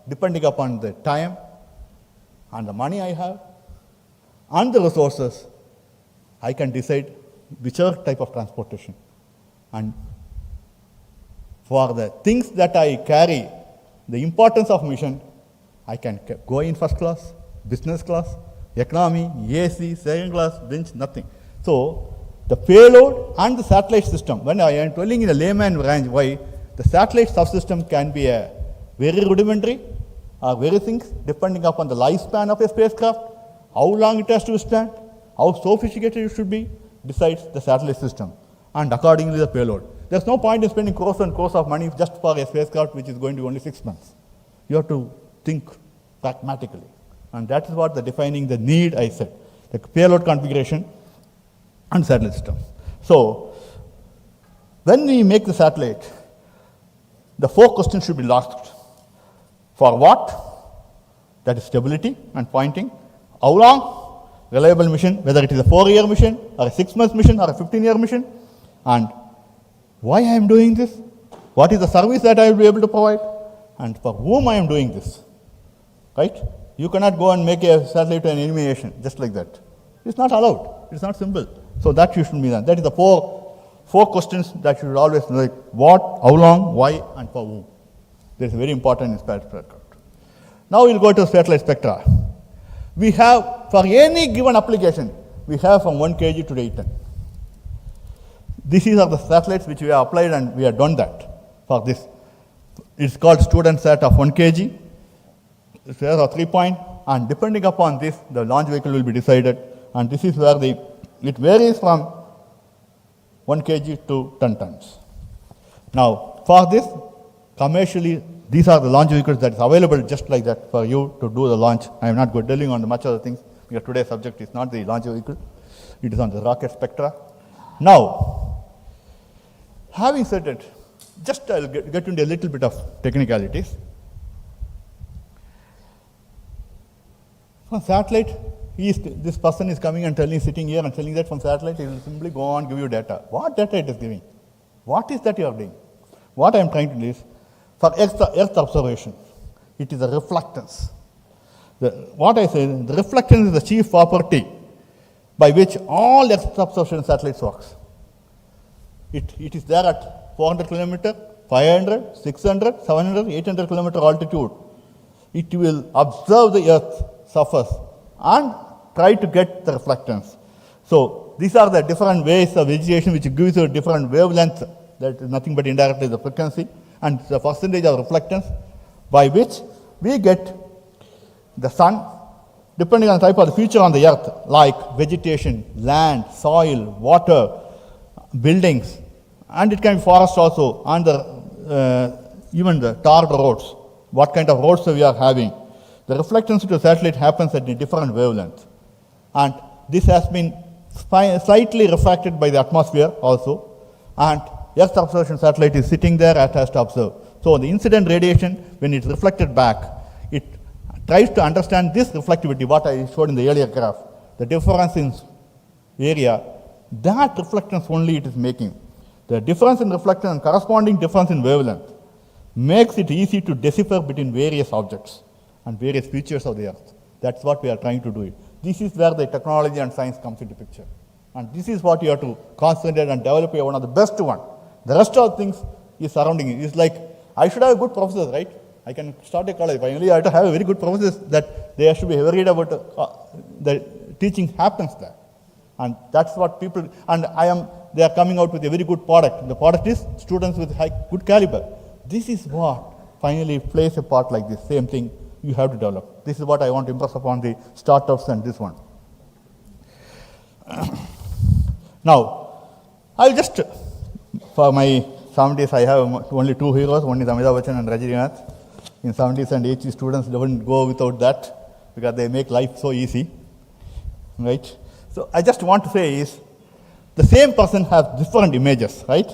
depending upon the time and the money I have and the resources, I can decide whichever type of transportation. And for the things that I carry, the importance of mission, I can go in first class, business class, economy, AC, second class, bench, nothing. So, the payload and the satellite system, when I am telling in a layman range why, the satellite subsystem can be a very rudimentary are various things depending upon the lifespan of a spacecraft, how long it has to stand, how sophisticated it should be, decides the satellite system, and accordingly the payload. There's no point in spending crores and crores of money just for a spacecraft which is going to be only 6 months. You have to think pragmatically. And that is what the defining the need I said, the payload configuration and satellite system. So, when we make the satellite, the 4 questions should be asked. For what? That is stability and pointing. How long? Reliable mission, whether it is a 4-year mission, or a 6-month mission, or a 15-year mission. And why I am doing this? What is the service that I will be able to provide? And for whom I am doing this? Right? You cannot go and make a satellite to an enemy nation, just like that. It's not allowed. It's not simple. So that you should be done. That is the four questions that you should always know, like what, how long, why, and for whom. That is very important in space spectra. Now we'll go to satellite spectra. We have, for any given application, we have from 1 kg to 8 ton. These are the satellites which we have applied, and we have done that for this. It's called student sat of 1 kg. There are 3 point, and depending upon this, the launch vehicle will be decided. And this is where it varies from 1 kg to 10 tons. Now, for this, commercially, these are the launch vehicles that is available just like that for you to do the launch. I am not going dwelling on much other things, because today's subject is not the launch vehicle. It is on the rocket spectra. Now, having said it, just I'll get into a little bit of technicalities. From satellite, this person is coming and sitting here and telling that from satellite, he will simply go on give you data. What data it is giving? What is that you are doing? What I am trying to do is, for Earth observation, it is a reflectance. What I say, the reflectance is the chief property by which all Earth observation satellites works. It is there at 400 kilometer, 500, 600, 700, 800 kilometer altitude. It will observe the Earth surface and try to get the reflectance. So these are the different ways of vegetation which gives you different wavelength. That is nothing but indirectly the frequency and the percentage of reflectance by which we get the sun, depending on the type of the feature on the earth, like vegetation, land, soil, water, buildings, and it can be forest also, and even the tarred roads, what kind of roads we are having. The reflectance to the satellite happens at a different wavelength. And this has been slightly refracted by the atmosphere also. And Earth observation satellite is sitting there and has to observe. So the incident radiation, when it's reflected back, it tries to understand this reflectivity, what I showed in the earlier graph, the difference in area, that reflectance only it is making. The difference in reflectance and corresponding difference in wavelength makes it easy to decipher between various objects and various features of the Earth. That's what we are trying to do. This is where the technology and science comes into picture. And this is what you have to concentrate and develop one of the best one. The rest of things is surrounding it. It's like, I should have good professors, right? I can start a college. Finally, I have to have a very good professors that they should be worried about the teaching happens there. And that's what people, and they are coming out with a very good product. The product is students with good caliber. This is what finally plays a part like this, same thing you have to develop. This is what I want to impress upon the startups and this one. Now, I'll just, for my 70s, I have only 2 heroes. One is Amitabh Bachchan and Rajarajan. In 70s and 80s, students don't go without that because they make life so easy, right? So I just want to say is, the same person has different images, right?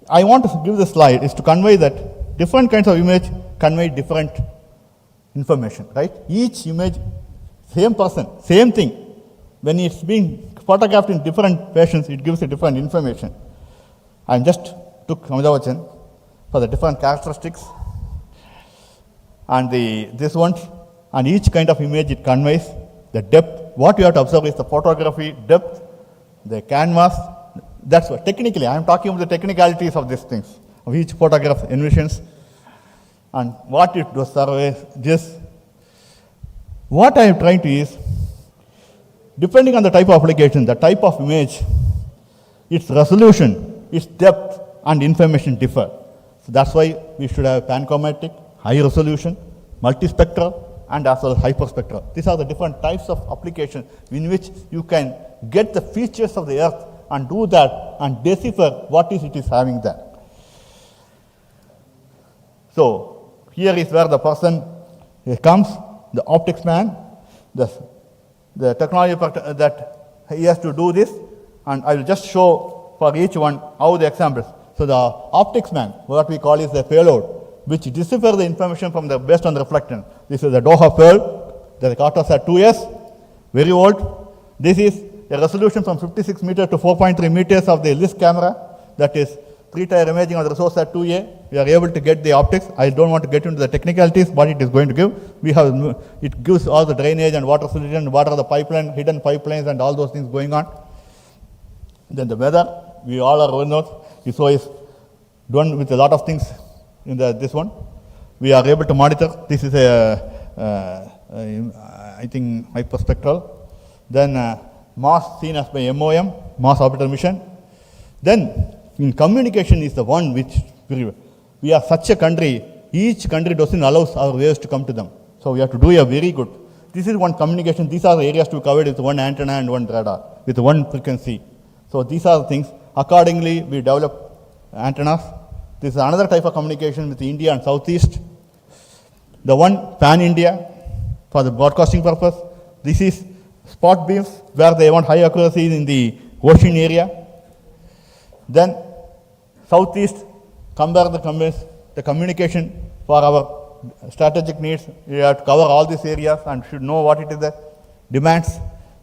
I want to give the slide is to convey that different kinds of image convey different information, right? Each image, same person, same thing. When it's being photographed in different fashions, it gives a different information. I just took Amitabh Bachchan for the different characteristics and this one, and each kind of image it conveys the depth. What you have to observe is the photography depth, the canvas. That's what technically I am talking about the technicalities of these things, of each photograph envisions, and what it does survey. Just what I am trying to is, depending on the type of application, the type of image, its resolution, its depth and information differ. So that's why we should have panchromatic, high resolution, multispectral and as well as hyperspectral. These are the different types of applications in which you can get the features of the earth and do that and decipher what it is having there. So here is where the person comes, the optics man, the technology that he has to do this, and I will just show for each one how the examples. So the optics man, what we call is the payload, which decipher the information from the based on the reflectance. This is the Doha pearl, the Cartos at 2S, very old. This is a resolution from 56 meters to 4.3 meters of the LIS camera, that is 3-tier imaging of the resource at 2A. We are able to get the optics. I don't want to get into the technicalities, what it is going to give. We have, it gives all the drainage and water solution, what are the pipeline, hidden pipelines and all those things going on. Then the weather, we all are well known. ISRO is done with a lot of things in this one. We are able to monitor. This is I think hyperspectral. Then mass seen as by MOM, mass orbital mission. Then in communication is the one which we are such a country, each country doesn't allow our waves to come to them. So we have to do a very good. This is one communication. These are the areas to be covered with one antenna and one radar, with one frequency. So these are the things. Accordingly, we develop antennas. This is another type of communication with India and Southeast. The one pan-India for the broadcasting purpose. This is spot beams where they want high accuracy in the ocean area. Then Southeast, compare the communication for our strategic needs. We have to cover all these areas and should know what it is the demands.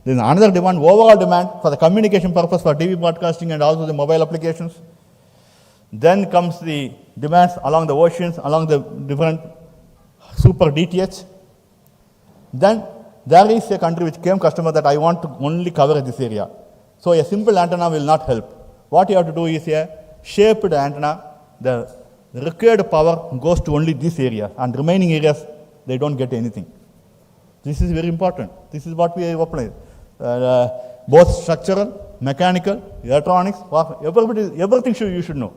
There is another demand, overall demand for the communication purpose for TV broadcasting and also the mobile applications. Then comes the demands along the oceans, along the different super DTH. Then there is a country which came customer that I want to only cover this area. So a simple antenna will not help. What you have to do is a shaped antenna. The required power goes to only this area, and remaining areas they don't get anything. This is very important. This is what we have applied. Both structural, mechanical, electronics, everything you should know.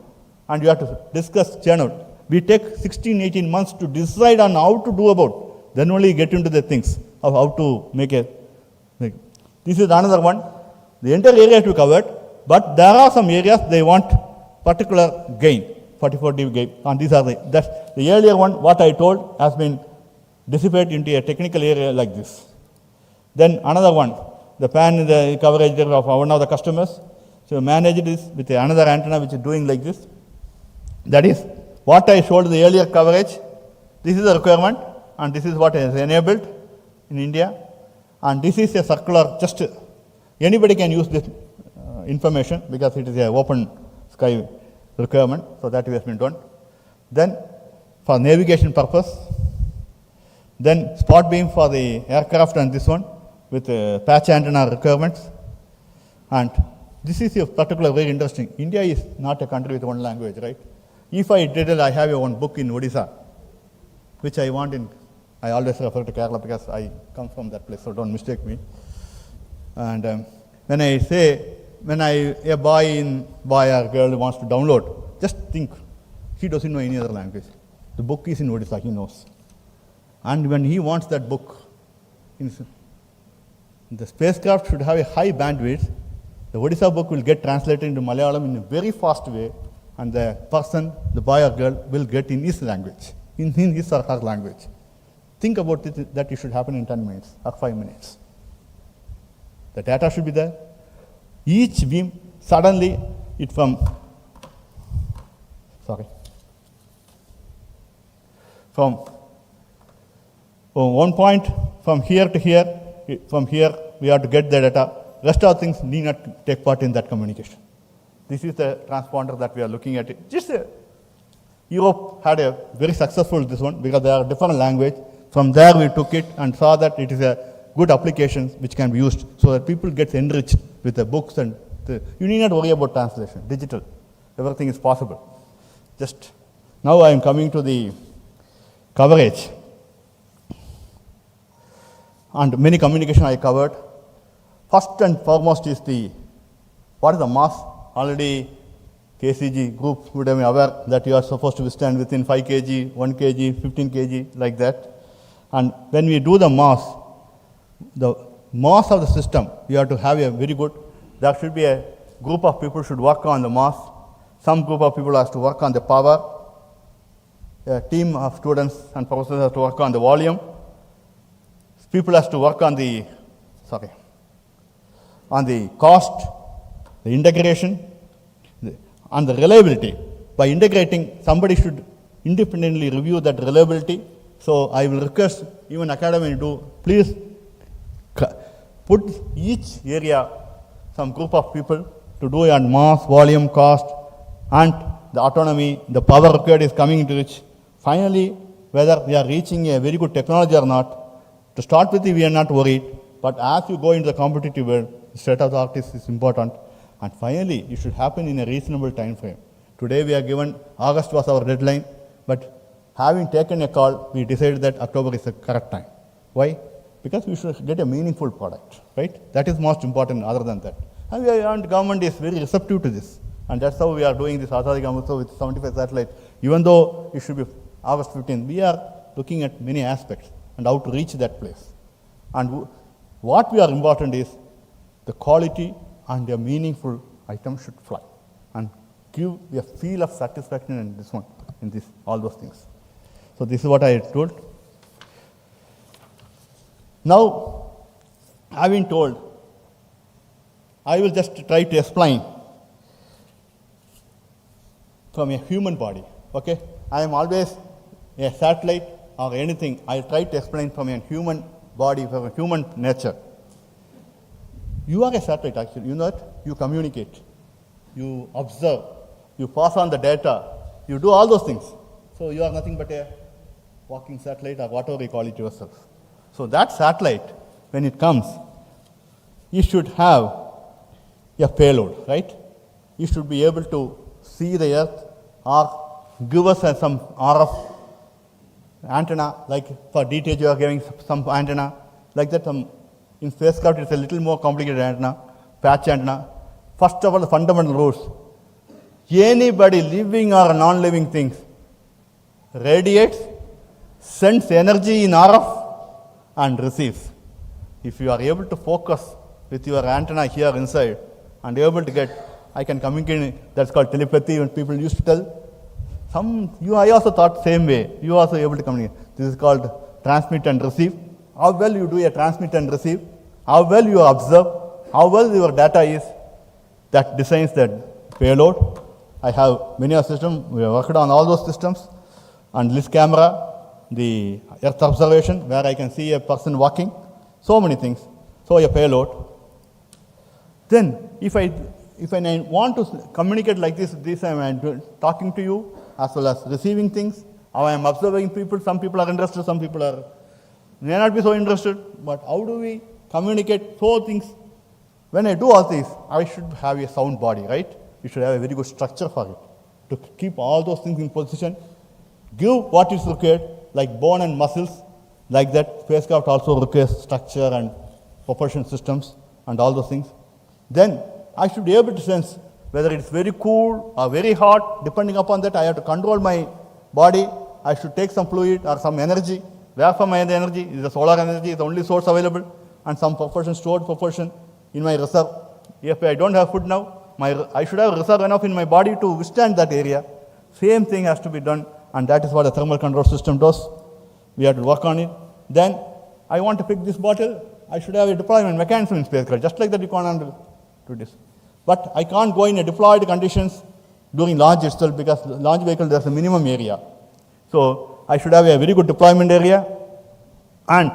And you have to discuss channel. We take 16-18 months to decide on how to do about. Then only get into the things of how to make it. This is another one. The entire area to be covered, but there are some areas they want particular gain, 44 dB gain. And these are the earlier one, what I told, has been dissipated into a technical area like this. Then another one, the pan the coverage of one of the customers. So manage this with another antenna which is doing like this. That is what I showed the earlier coverage. This is the requirement, and this is what is enabled in India. And this is a circular, just anybody can use this information because it is an open sky requirement. So that has been done. Then for navigation purpose. Then spot beam for the aircraft and this one with patch antenna requirements. And this is a particular very interesting. India is not a country with one language, right? If I did it, I have one book in Odisha, which I want in, I always refer to Kerala because I come from that place, so don't mistake me. And when I say, a boy or girl wants to download, just think, he doesn't know any other language. The book is in Odisha, he knows. And when he wants that book, the spacecraft should have a high bandwidth. The Odisha book will get translated into Malayalam in a very fast way, and the person, the boy or girl, will get in his language, in his or her language. Think about it, that it should happen in 10 minutes or 5 minutes. The data should be there. Each beam, suddenly, it from one point, from here to here, from here, we have to get the data. Rest of things need not take part in that communication. This is the transponder that we are looking at. Europe had a very successful this one because they are different language. From there we took it and saw that it is a good application which can be used so that people get enriched with the books and you need not worry about translation, digital. Everything is possible. Just now I am coming to the coverage. And many communication I covered. First and foremost is what is the mass? Already KCG group would have been aware that you are supposed to withstand within 5 kg, 1 kg, 15 kg, like that. And when we do the mass of the system, we have to have a very good, there should be a group of people should work on the mass, some group of people has to work on the power, a team of students and professors have to work on the volume, people has to work on the, cost, the integration, and the reliability. By integrating, somebody should independently review that reliability. So I will request even academy to please put each area some group of people to do on mass, volume, cost, and the autonomy, the power required is coming into which. Finally, whether we are reaching a very good technology or not, to start with, we are not worried. But as you go into the competitive world, state of the art is important. And finally, it should happen in a reasonable time frame. Today we are given, August was our deadline, but having taken a call, we decided that October is the correct time. Why? Because we should get a meaningful product, right? That is most important other than that. And government is very receptive to this. And that's how we are doing this Azadi Gamutso with 75 satellites. Even though it should be August 15, we are looking at many aspects and how to reach that place. And what we are important is the quality and a meaningful item should fly and give a feel of satisfaction in this one, in this, all those things. So this is what I told. Now, having told, I will just try to explain from a human body, okay? I am always a satellite or anything, I try to explain from a human body, from a human nature. You are a satellite actually, you know that? You communicate, you observe, you pass on the data, you do all those things. So you are nothing but a walking satellite or whatever you call it yourself. So that satellite, when it comes, you should have a payload, right? You should be able to see the earth or give us some RF antenna, like for DTH you are giving some antenna, like that. In spacecraft it's a little more complicated antenna, patch antenna. First of all, the fundamental rules. Anybody living or non-living things radiates, sends energy in RF and receives. If you are able to focus with your antenna here inside and able to get, I can communicate, that's called telepathy when people used to tell. I also thought same way, you are also able to communicate. This is called transmit and receive. How well you do a transmit and receive, how well you observe, how well your data is, that designs the payload. I have many of systems, we have worked on all those systems, and this camera, the earth observation, where I can see a person walking, so many things. So a payload. Then, if I want to communicate like this I am talking to you, as well as receiving things, how I am observing people, some people are interested, some people may not be so interested, but how do we communicate so things? When I do all this, I should have a sound body, right? You should have a very good structure for it, to keep all those things in position, give what is required, like bone and muscles, like that. Spacecraft also requires structure and propulsion systems and all those things. Then I should be able to sense whether it's very cool or very hot. Depending upon that, I have to control my body. I should take some fluid or some energy. Where from my energy? Is the solar energy is the only source available, and some propulsion, stored propulsion in my reserve. If I don't have food now, I should have reserve enough in my body to withstand that area. Same thing has to be done, and that is what the thermal control system does. We have to work on it. Then I want to pick this bottle. I should have a deployment mechanism in spacecraft. Just like that, you can't do this. But I can't go in a deployed conditions during launch itself, because launch vehicle there's a minimum area. So I should have a very good deployment area, and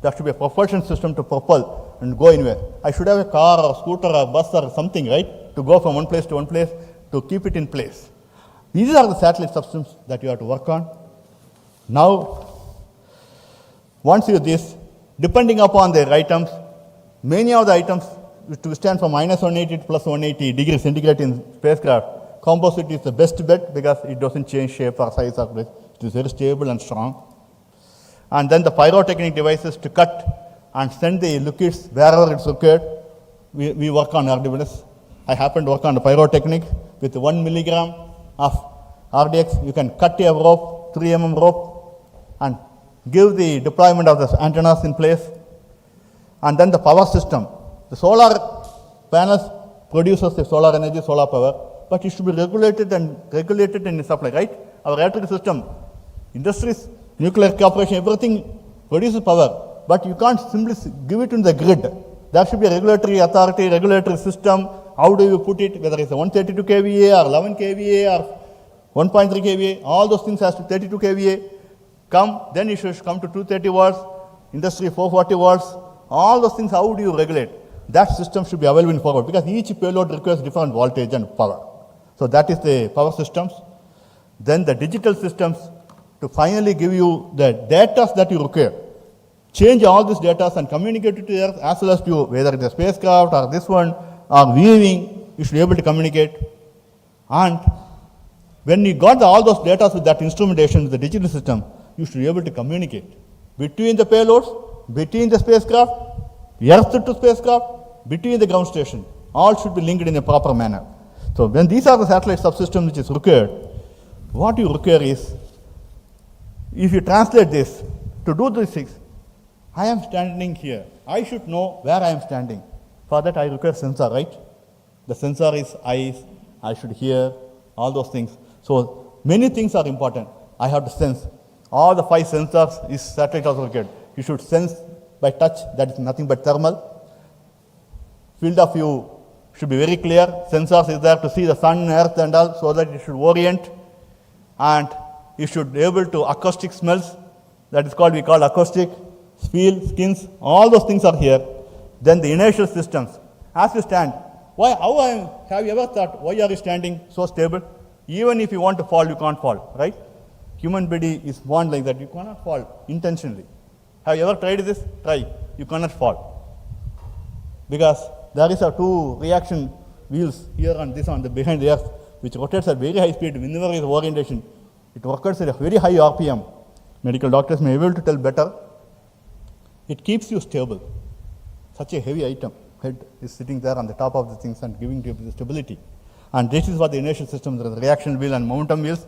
there should be a propulsion system to propel and go anywhere. I should have a car or scooter or bus or something, right, to go from one place to one place to keep it in place. These are the satellite systems that you have to work on. Now, once you do this, depending upon the items, many of the items to stand from -180 to +180 degrees centigrade in spacecraft, composite is the best bet because it doesn't change shape or size or place. It is very stable and strong. And then the pyrotechnic devices to cut and send the liquids wherever it's required. We work on RWS. I happen to work on the pyrotechnic with 1 milligram of RDX. You can cut a rope, 3 mm rope, and give the deployment of the antennas in place, and then the power system. The solar panels produces the solar energy, solar power, but it should be regulated in its supply, right? Our electric system, industries, nuclear corporation, everything produces power, but you can't simply give it in the grid. There should be a regulatory authority, regulatory system. How do you put it, whether it's a 132 kVA or 11 kVA or 1.3 kVA, all those things has to 32 kVA come, then it should come to 230 watts, industry 440 watts, all those things, how do you regulate? That system should be available in forward, because each payload requires different voltage and power. So that is the power systems. Then the digital systems to finally give you the data that you require. Change all these data and communicate it to the Earth as well as to whether it's a spacecraft or this one or viewing, you should be able to communicate. And when you got all those data with that instrumentation, the digital system, you should be able to communicate between the payloads, between the spacecraft, Earth to spacecraft, between the ground station. All should be linked in a proper manner. So when these are the satellite subsystems which is required, what you require is, if you translate this, to do these things, I am standing here. I should know where I am standing. For that I require sensor, right? The sensor is eyes, I should hear, all those things. So many things are important. I have to sense. All the 5 sensors is satellite also required. You should sense by touch, that is nothing but thermal. Field of view should be very clear. Sensors is there to see the sun, earth and all, so that it should orient. And you should be able to acoustic smells, that is called, we call acoustic, feel, skins, all those things are here. Then the inertial systems. As you stand, have you ever thought, why are you standing so stable? Even if you want to fall, you can't fall, right? Human body is born like that, you cannot fall intentionally. Have you ever tried this? Try, you cannot fall. Because there is a 2 reaction wheels here and this on the behind the earth, which rotates at very high speed whenever there is orientation. It occurs at a very high RPM. Medical doctors may be able to tell better. It keeps you stable. Such a heavy item, head is sitting there on the top of the things and giving you the stability. And this is what the inertial system, the reaction wheel and momentum wheels.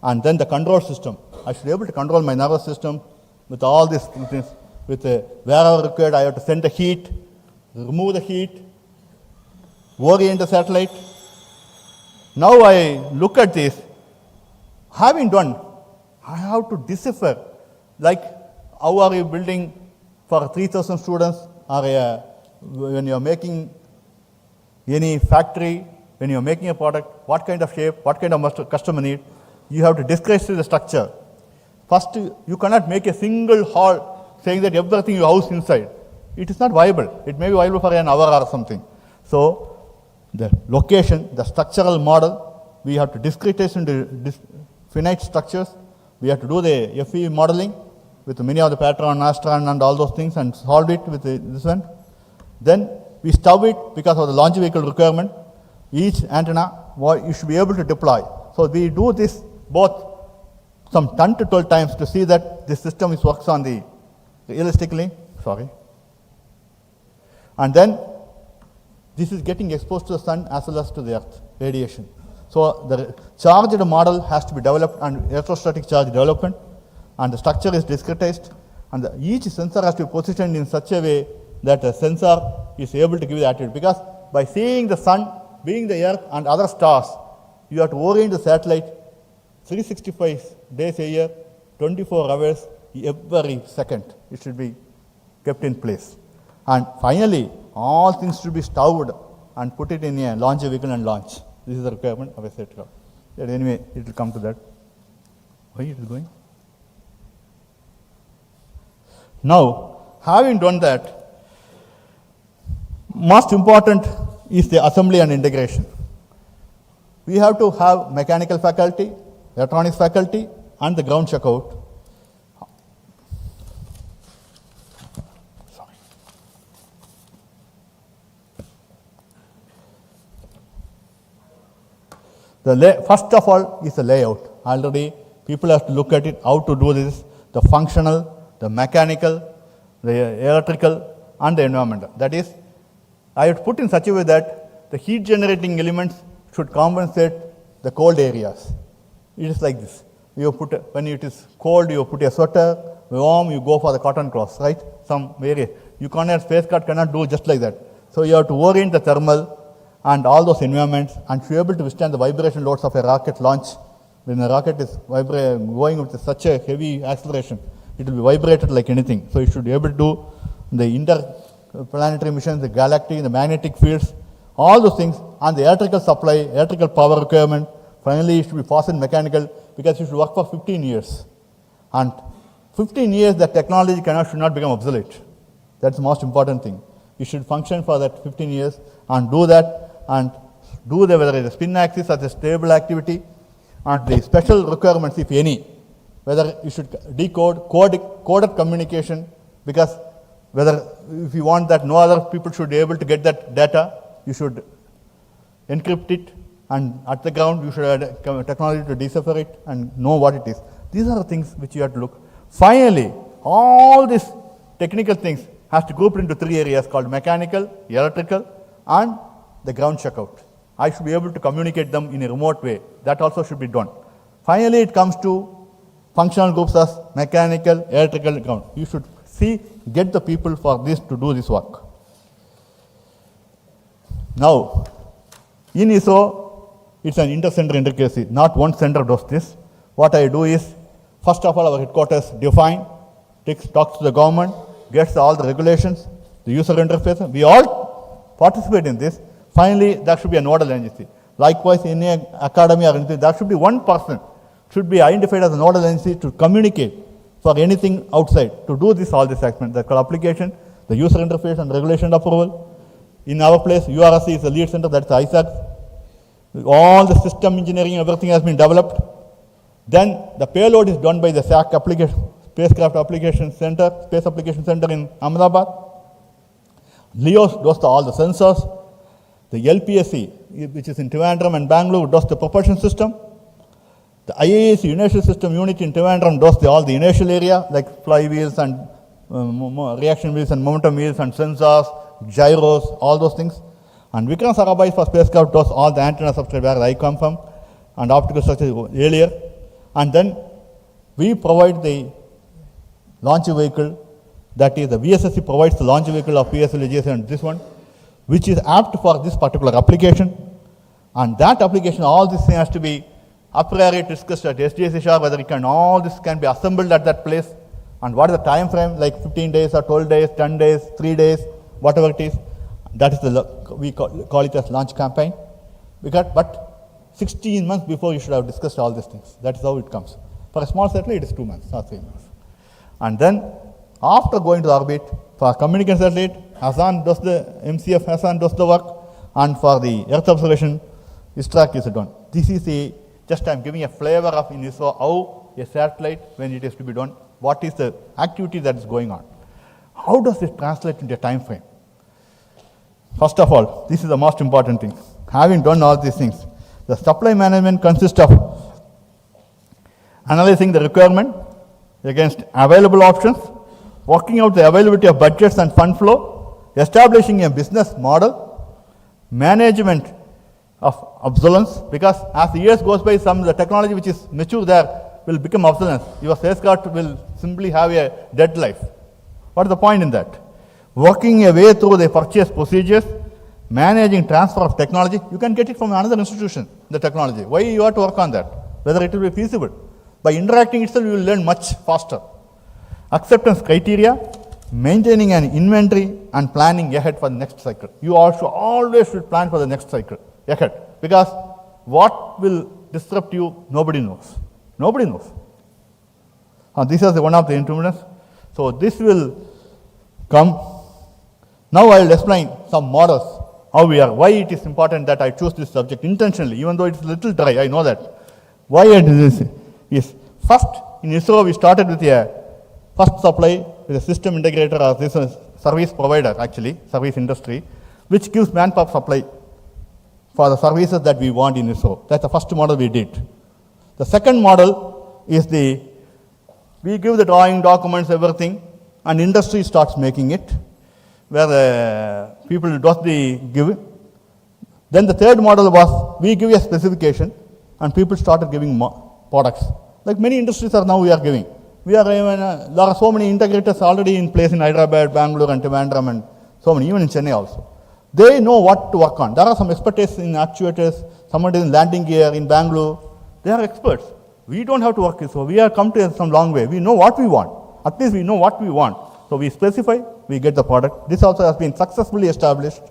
And then the control system. I should be able to control my nervous system with all these things. With wherever required, I have to send the heat, remove the heat, orient the satellite. Now I look at this. Having done, I have to decipher, like how are you building for 3,000 students, or when you are making any factory, when you are making a product, what kind of shape, what kind of customer need, you have to describe the structure. First, you cannot make a single hall saying that everything you house inside. It is not viable. It may be viable for an hour or something. So, the location, the structural model, we have to discretize into finite structures. We have to do the FE modeling with many of the pattern, astron and all those things and solve it with this one. Then we stub it because of the launch vehicle requirement. Each antenna, you should be able to deploy. So we do this both some 10 to 12 times to see that the system works on the realistically, and then this is getting exposed to the sun as well as to the earth, radiation. So the charged model has to be developed and electrostatic charge development, and the structure is discretized, and each sensor has to be positioned in such a way that the sensor is able to give the attitude. Because by seeing the sun, being the earth and other stars, you have to orient the satellite 365 days a year, 24 hours every second. It should be kept in place. And finally, all things should be stowed and put it in a launch vehicle and launch. This is the requirement of a satellite. But anyway, it will come to that. Why it is going? Now, having done that, most important is the assembly and integration. We have to have mechanical faculty, electronics faculty, and the ground checkout. First of all is the layout. Already people have to look at it, how to do this, the functional, the mechanical, the electrical, and the environmental. That is, I have to put in such a way that the heat generating elements should compensate the cold areas. It is like this. You put when it is cold, you put a sweater. warm, you go for the cotton cross, right? Some various. You cannot, spacecraft cannot do just like that. So you have to orient the thermal and all those environments and to be able to withstand the vibration loads of a rocket launch. When a rocket is going with such a heavy acceleration, it will be vibrated like anything. So you should be able to do the interplanetary missions, the galactic, the magnetic fields, all those things, and the electrical supply, electrical power requirement. Finally, it should be fast and mechanical because you should work for 15 years. And 15 years, the technology should not become obsolete. That's the most important thing. You should function for that 15 years and do that and do whether it's a spin axis or a stable activity and the special requirements, if any, whether you should decode, coded communication, because whether if you want that no other people should be able to get that data, you should encrypt it, and at the ground you should have technology to decipher it and know what it is. These are the things which you have to look. Finally, all these technical things has to group into three areas called mechanical, electrical, and the ground checkout. I should be able to communicate them in a remote way. That also should be done. Finally, it comes to functional groups as mechanical, electrical, ground. You should get the people for this to do this work. Now, in ISRO, it's an inter-center interface. Not one center does this. What I do is, first of all, our headquarters define, talks to the government, gets all the regulations, the user interface. We all participate in this. Finally, there should be a nodal agency. Likewise, in an academy or anything, there should be one person should be identified as a nodal agency to communicate for anything outside, to do this, all this aspect. The application, the user interface and regulation approval. In our place, URSC is the lead center, that's ISRO. All the system engineering, everything has been developed. Then the payload is done by the SAC application, Spacecraft Application Center, Space Application Center in Ahmedabad. LEO does all the sensors. The LPSC, which is in Trivandrum and Bangalore, does the propulsion system. The IAC inertial system unit in Trivandrum does all the inertial area, like flywheels and reaction wheels and momentum wheels and sensors, gyros, all those things. And Vikram Sarabhai for spacecraft does all the antenna substrate where I come from, and optical structure earlier. And then we provide the launch vehicle, that is the VSSC provides the launch vehicle of PSLGS and this one, which is apt for this particular application. And that application, all this has to be a priori discussed at SHAR, whether it can, all this can be assembled at that place, and what is the time frame, like 15 days or 12 days, 10 days, 3 days, whatever it is. That is we call it as launch campaign. But 16 months before you should have discussed all these things. That is how it comes. For a small satellite, it is 2 months or 3 months. And then after going to orbit, for communication satellite, Hassan does the MCF, Hassan does the work, and for the Earth observation, ISTRAC is done. This is just I am giving a flavor of in ISRO how a satellite, when it is to be done, what is the activity that is going on. How does it translate into a time frame? First of all, this is the most important thing. Having done all these things, the supply management consists of analyzing the requirement against available options, working out the availability of budgets and fund flow, establishing a business model, management of obsolescence, because as the years goes by, some of the technology which is mature there will become obsolescence. Your spacecraft will simply have a dead life. What is the point in that? Working a way through the purchase procedures, managing transfer of technology. You can get it from another institution, the technology. Why you have to work on that? Whether it will be feasible. By interacting itself, you will learn much faster. Acceptance criteria, maintaining an inventory and planning ahead for the next cycle. You also always should plan for the next cycle ahead, because what will disrupt you, nobody knows. Nobody knows. This is one of the interminants. So this will come. Now I will explain some models, how we are, why it is important that I choose this subject intentionally, even though it is a little dry, I know that. Why I do this is, first in ISRO we started with a first supply with a system integrator or this service provider, actually, service industry, which gives manpower supply for the services that we want in ISRO. That's the first model we did. The second model is we give the drawing, documents, everything, and industry starts making it, where the people does the give. Then the third model was we give a specification and people started giving products. Like many industries are now we are giving. We are even, there are so many integrators already in place in Hyderabad, Bangalore, and Trivandrum, and so many, even in Chennai also. They know what to work on. There are some expertise in actuators, somebody in landing gear in Bangalore. They are experts. We don't have to work it. So we have come to some long way. We know what we want. At least we know what we want. So we specify, we get the product. This also has been successfully established.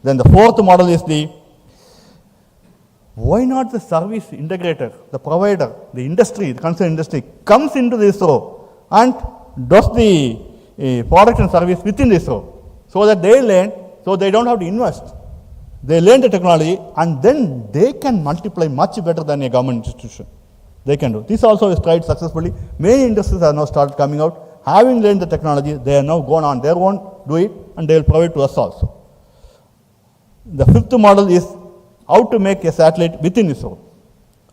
Then the fourth model is why not the service integrator, the provider, the industry, the concerned industry comes into the ISRO and does the product and service within the ISRO, so that they learn, so they don't have to invest. They learn the technology and then they can multiply much better than a government institution. They can do. This also is tried successfully. Many industries have now started coming out. Having learned the technology, they are now gone on their own, do it, and they will provide to us also. The fifth model is how to make a satellite within ISRO.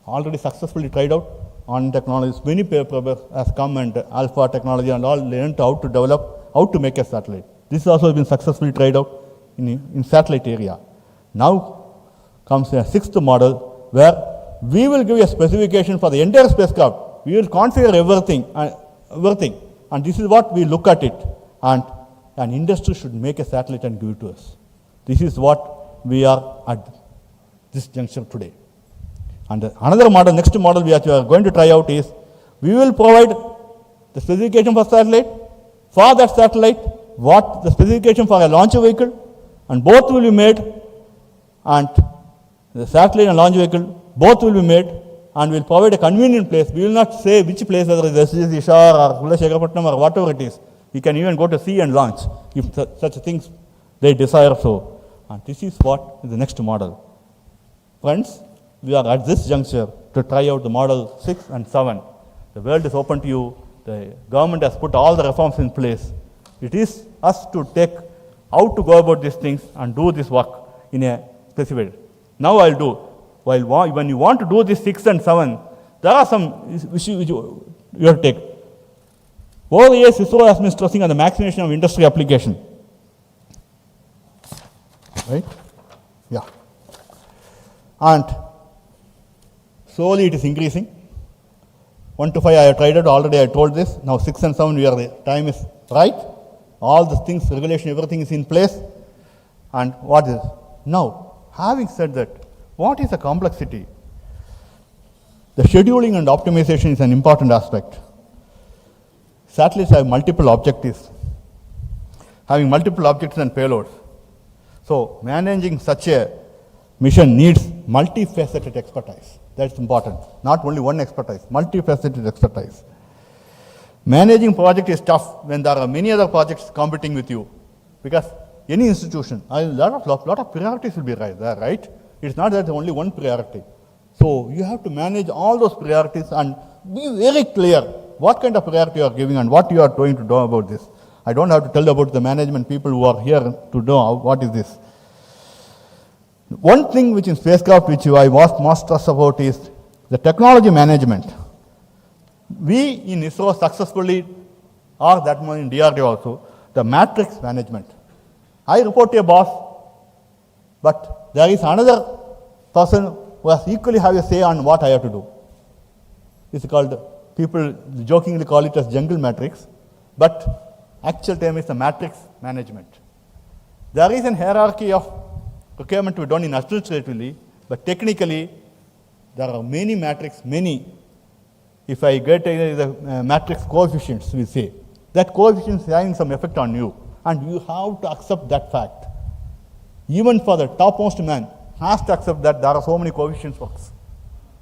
Already successfully tried out on technologies. Many papers has come and alpha technology and all learned how to develop, how to make a satellite. This has also been successfully tried out in satellite area. Now comes a sixth model where we will give a specification for the entire spacecraft. We will configure everything, and this is what we look at it. And an industry should make a satellite and give it to us. This is what we are at this juncture today. And another model, next model we are going to try out is, we will provide the specification for satellite, for that satellite, what the specification for a launch vehicle, and both will be made, and the satellite and launch vehicle, both will be made, and we'll provide a convenient place. We will not say which place, whether it is SHAR or Kulashekapatnam or whatever it is. We can even go to sea and launch if such things they desire so. And this is what is the next model. Friends, we are at this juncture to try out the model 6 and 7. The world is open to you. The government has put all the reforms in place. It is us to take how to go about these things and do this work in a specific way. Now I'll do. When you want to do this 6 and 7, there are some issues which you have to take. Over the years, ISRO has been stressing on the maximization of industry application. Right? Yeah. And slowly it is increasing. 1 to 5 I have tried it already, I told this. Now 6 and 7, the time is right. All the things, regulation, everything is in place. And what is? Now, having said that, what is the complexity? The scheduling and optimization is an important aspect. Satellites have multiple objectives, having multiple objectives and payloads. So, managing such a mission needs multifaceted expertise. That's important. Not only one expertise, multifaceted expertise. Managing project is tough when there are many other projects competing with you, because any institution, a lot of priorities will be there, right? It's not that only one priority. So you have to manage all those priorities and be very clear what kind of priority you are giving and what you are going to do about this. I don't have to tell about the management people who are here to know what is this. One thing which in spacecraft which I was most stressed about is the technology management. We in ISRO successfully, or that one in DRDO also, the matrix management. I report to a boss, but there is another person who has equally have a say on what I have to do. It's called, people jokingly call it as jungle matrix, but actual term is the matrix management. There is a hierarchy of procurement to be done in administratively, but technically there are many matrix, if I get the matrix coefficients, we say, that coefficient is having some effect on you, and you have to accept that fact. Even for the topmost man has to accept that there are so many coefficients works.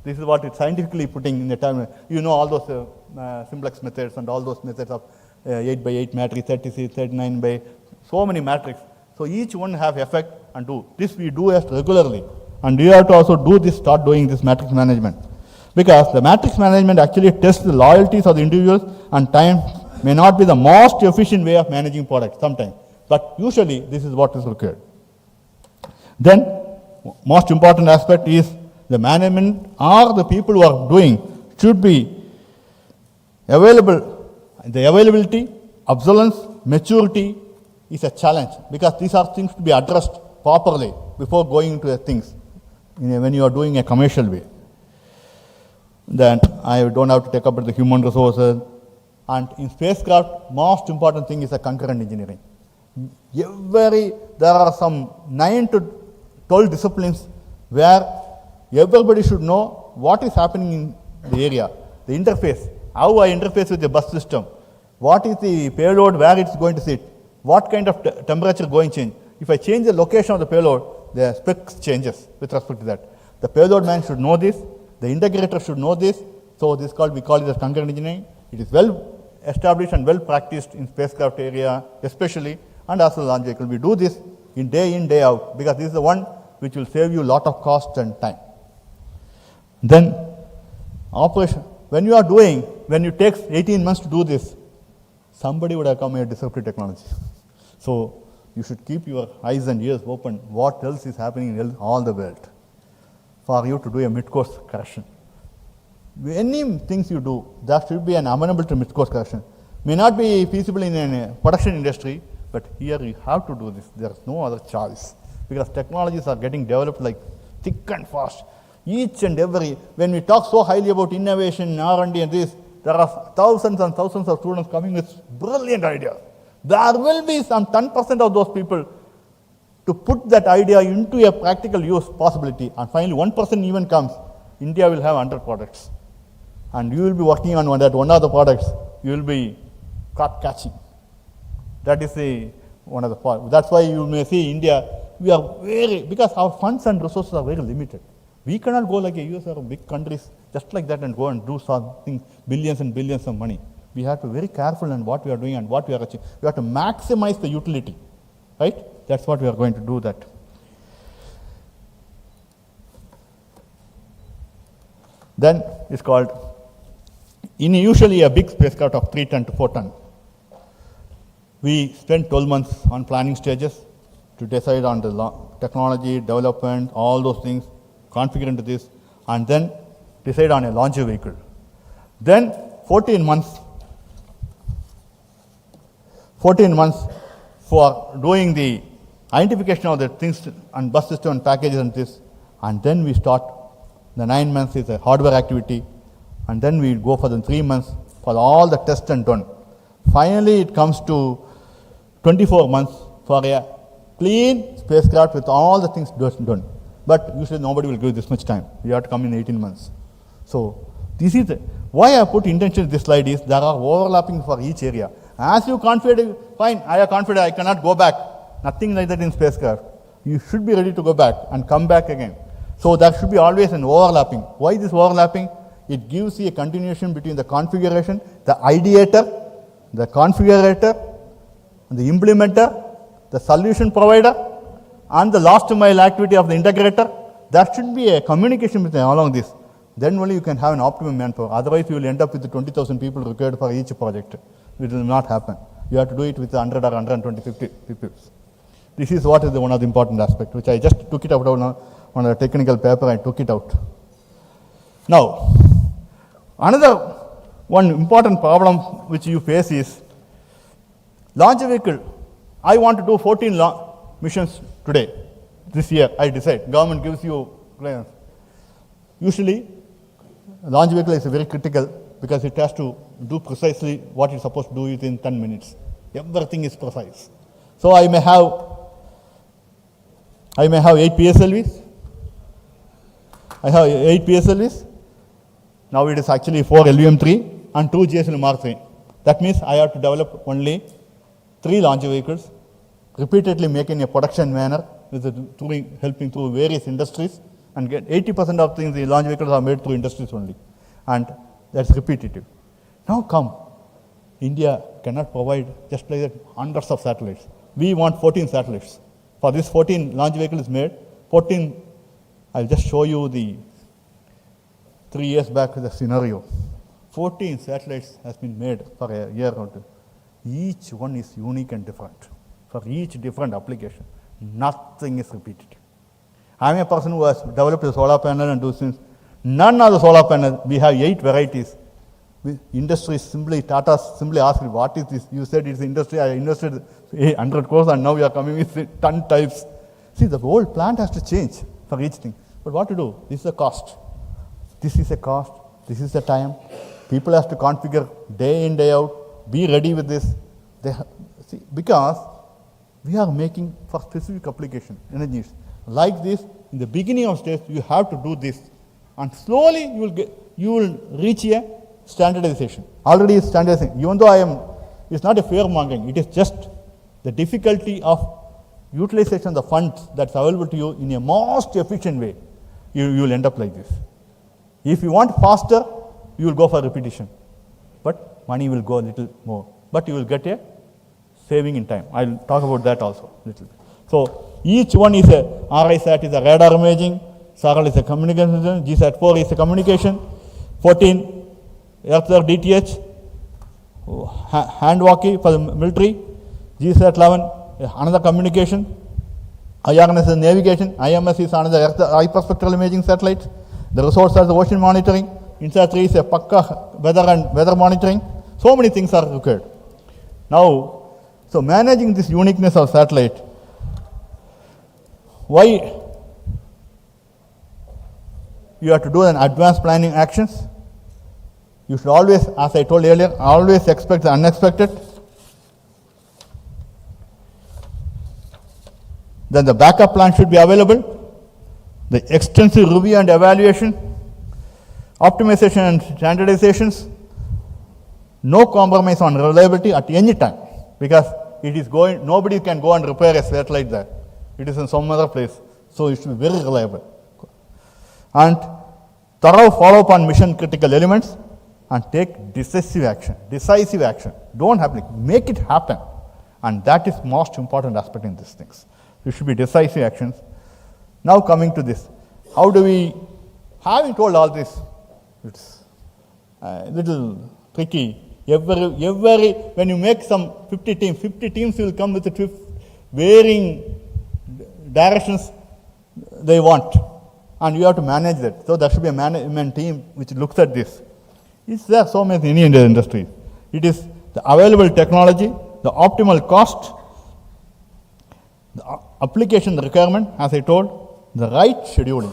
This is what it's scientifically putting in the time. You know all those simplex methods and all those methods of 8 by 8 matrix, 36, 39 by so many matrix. So each one have effect and do. This we do as regularly. And you have to also do this, start doing this matrix management. Because the matrix management actually tests the loyalties of the individuals, and time may not be the most efficient way of managing products sometimes. But usually this is what is required. Then, most important aspect is the management or the people who are doing should be available. The availability, obsolescence, maturity is a challenge, because these are things to be addressed properly before going into things when you are doing a commercial way. Then I don't have to take up the human resources, And in spacecraft, most important thing is the concurrent engineering. There are some 9 to 12 disciplines where everybody should know what is happening in the area, the interface, how I interface with the bus system, what is the payload, where it's going to sit, what kind of temperature going to change. If I change the location of the payload, the specs changes with respect to that. The payload man should know this, the integrator should know this, so this we call it as concurrent engineering. It is well established and well practiced in spacecraft area especially, and also launch vehicle. We do this in, day out, because this is the one which will save you a lot of cost and time. Then operation, when you take 18 months to do this, somebody would have come here disruptive technology. So you should keep your eyes and ears open, what else is happening in all the world, for you to do a mid-course correction. Any things you do, there should be an amenable to mid-course correction. May not be feasible in a production industry, but here you have to do this. There is no other choice, because technologies are getting developed like thick and fast. Each and every, when we talk so highly about innovation, R&D and this, there are thousands and thousands of students coming with brilliant ideas. There will be some 10% of those people to put that idea into a practical use possibility, and finally 1% even comes, India will have 100 products. And you will be working on that one of the products, you will be caught catching. That is one of the parts. That's why you may see India, we are because our funds and resources are very limited. We cannot go like a US or big countries just like that and go and do something, billions and billions of money. We have to be very careful in what we are doing and what we are achieving. We have to maximize the utility, right? That's what we are going to do that. Then it's called, usually a big spacecraft of 3 ton to 4 ton. We spent 12 months on planning stages to decide on the technology, development, all those things, configure into this, and then decide on a launch vehicle. Then 14 months for doing the identification of the things and bus system and packages and this, and then we start. The 9 months is a hardware activity, and then we go for the 3 months for all the tests and done. Finally, it comes to 24 months for a clean spacecraft with all the things done. But usually nobody will give this much time. You have to come in 18 months. So this is why I put intention in this slide is there are overlapping for each area. As you confident, fine, I am confident I cannot go back. Nothing like that in spacecraft. You should be ready to go back and come back again. So there should be always an overlapping. Why this overlapping? It gives you a continuation between the configuration, the ideator, the configurator, the implementer, the solution provider, and the last mile activity of the integrator. There should be a communication between along this. Then only you can have an optimum manpower. Otherwise, you will end up with the 20,000 people required for each project. It will not happen. You have to do it with 100 or 120, 50 people. This is what is one of the important aspects, which I just took it out on a technical paper. I took it out. Now, another one important problem which you face is launch vehicle. I want to do 14 missions today, this year, I decide. Government gives you clearance. Usually, launch vehicle is very critical because it has to do precisely what it's supposed to do within 10 minutes. Everything is precise. So I may have 8 PSLVs. I have 8 PSLVs. Now it is actually 4 LVM3 and 2 GSL Mark III. That means I have to develop only 3 launch vehicles, repeatedly making a production manner, helping through various industries, and get 80% of things, the launch vehicles are made through industries only. And that's repetitive. Now come, India cannot provide just like that hundreds of satellites. We want 14 satellites. For this 14 launch vehicle is made, 14, I'll just show you the 3 years back the scenario. 14 satellites has been made for a year or two. Each one is unique and different. For each different application, nothing is repeated. I am a person who has developed a solar panel and do things. None of the solar panels, we have 8 varieties. Industry simply, Tata simply asked me, what is this? You said it's industry, I invested 100 crores and now you are coming with 10 types. See, the whole plant has to change for each thing. But what to do? This is a cost. This is a cost. This is the time. People have to configure day in, day out. be ready with this. See, because we are making for specific application, energies. Like this, in the beginning of stage, you have to do this. And slowly you will reach a standardization. Already it's standardization. Even though it's not a fear mongering, it is just the difficulty of utilization of the funds that's available to you in a most efficient way. You will end up like this. If you want faster, you will go for repetition. But money will go a little more. But you will get a saving in time. I'll talk about that also a little bit. So each one is a RISAT is a radar imaging, SARAL is a communication, GSAT-4 is a communication, 14 Earth DTH, hand walkie for the military, GSAT-11 another communication, IRNS is navigation, IMS is another Earth hyperspectral imaging satellite, the resource is the ocean monitoring, INSAT-3 is a pakka weather and weather monitoring. So many things are required. Now, so managing this uniqueness of satellite, why you have to do an advanced planning actions? You should always, as I told earlier, always expect the unexpected. Then the backup plan should be available. The extensive review and evaluation, optimization and standardizations, no compromise on reliability at any time, because it is going, nobody can go and repair a satellite there. It is in some other place, so it should be very reliable. And thorough follow-up on mission critical elements and take decisive action. Decisive action. Don't happen, make it happen. And that is most important aspect in these things. It should be decisive actions. Now coming to this, how do we, having told all this, it's a little tricky. When you make some 50 teams will come with the varying directions they want, and you have to manage that. So there should be a management team which looks at this. Is there so many in Indian industry? It is the available technology, the optimal cost, the application requirement, as I told, the right scheduling.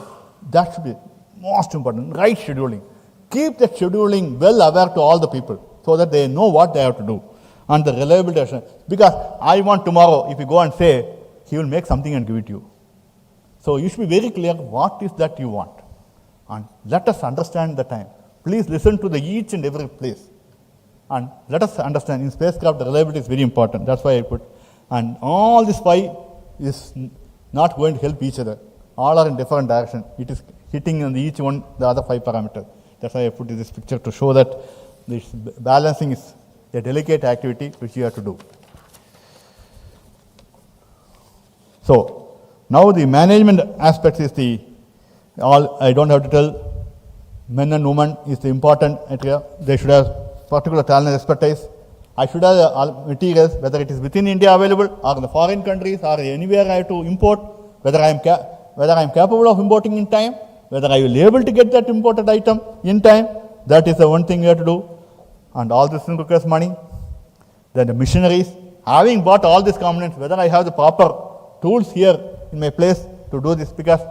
That should be most important, right scheduling. Keep that scheduling well aware to all the people so that they know what they have to do. And the reliability assurance. Because I want tomorrow, if you go and say, he will make something and give it to you. So you should be very clear what is that you want. And let us understand the time. Please listen to the each and every place. And let us understand in spacecraft the reliability is very important. That's why I put. And all this 5 is not going to help each other. All are in different direction. It is hitting on each one the other 5 parameters. That's why I put this picture to show that this balancing is a delicate activity which you have to do. So now the management aspect is the all. I don't have to tell. Men and women is the important area. They should have particular talent and expertise. I should have materials, whether it is within India available or in the foreign countries or anywhere I have to import, whether I am capable of importing in time, whether I will be able to get that imported item in time. That is the one thing you have to do. And all this thing requires money. Then the missionaries, having bought all these components, whether I have the proper tools here in my place to do this, because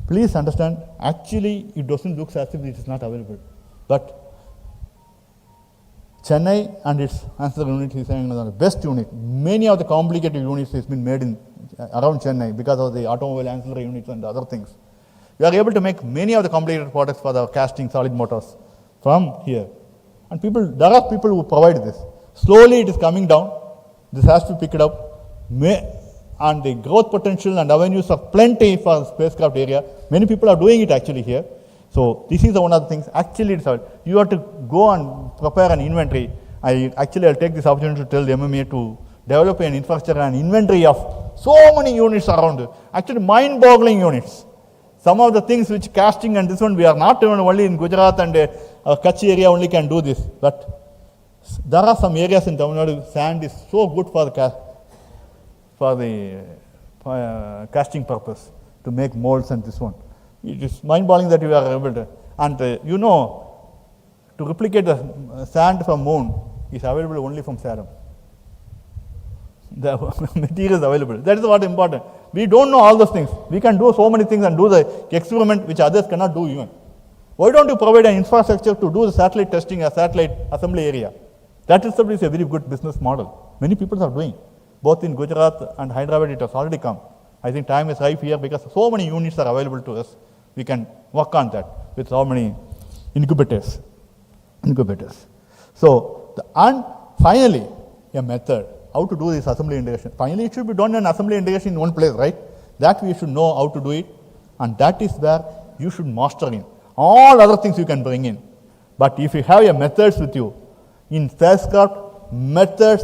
please understand, actually it doesn't look as if it is not available. But Chennai and its ancillary unit is the best unit. Many of the complicated units has been made in around Chennai because of the automobile ancillary units and other things. We are able to make many of the complicated products for the casting solid motors from here. And there are people who provide this. Slowly it is coming down. This has to pick it up. And the growth potential and avenues are plenty for the spacecraft area. Many people are doing it actually here. So this is one of the things. Actually, you have to go and prepare an inventory. I'll take this opportunity to tell the MMA to develop an infrastructure and inventory of so many units around. Actually, mind-boggling units. Some of the things which casting and this one, we are not even only in Gujarat and Kutch area only can do this. But there are some areas in Tamil Nadu, sand is so good for the casting purpose to make molds and this one. It is mind-boggling that we are able to. And to replicate the sand from moon is available only from Salem. The material is available. That is what is important. We don't know all those things. We can do so many things and do the experiment which others cannot do even. Why don't you provide an infrastructure to do the satellite testing, a satellite assembly area? That itself is a very good business model. Many people are doing. Both in Gujarat and Hyderabad, it has already come. I think time is ripe here because so many units are available to us. We can work on that with so many incubators. So, and finally, a method, how to do this assembly integration. Finally, it should be done in assembly integration in one place, right? That we should know how to do it, and that is where you should master in. All other things you can bring in. But if you have your methods with you, in spacecraft, methods.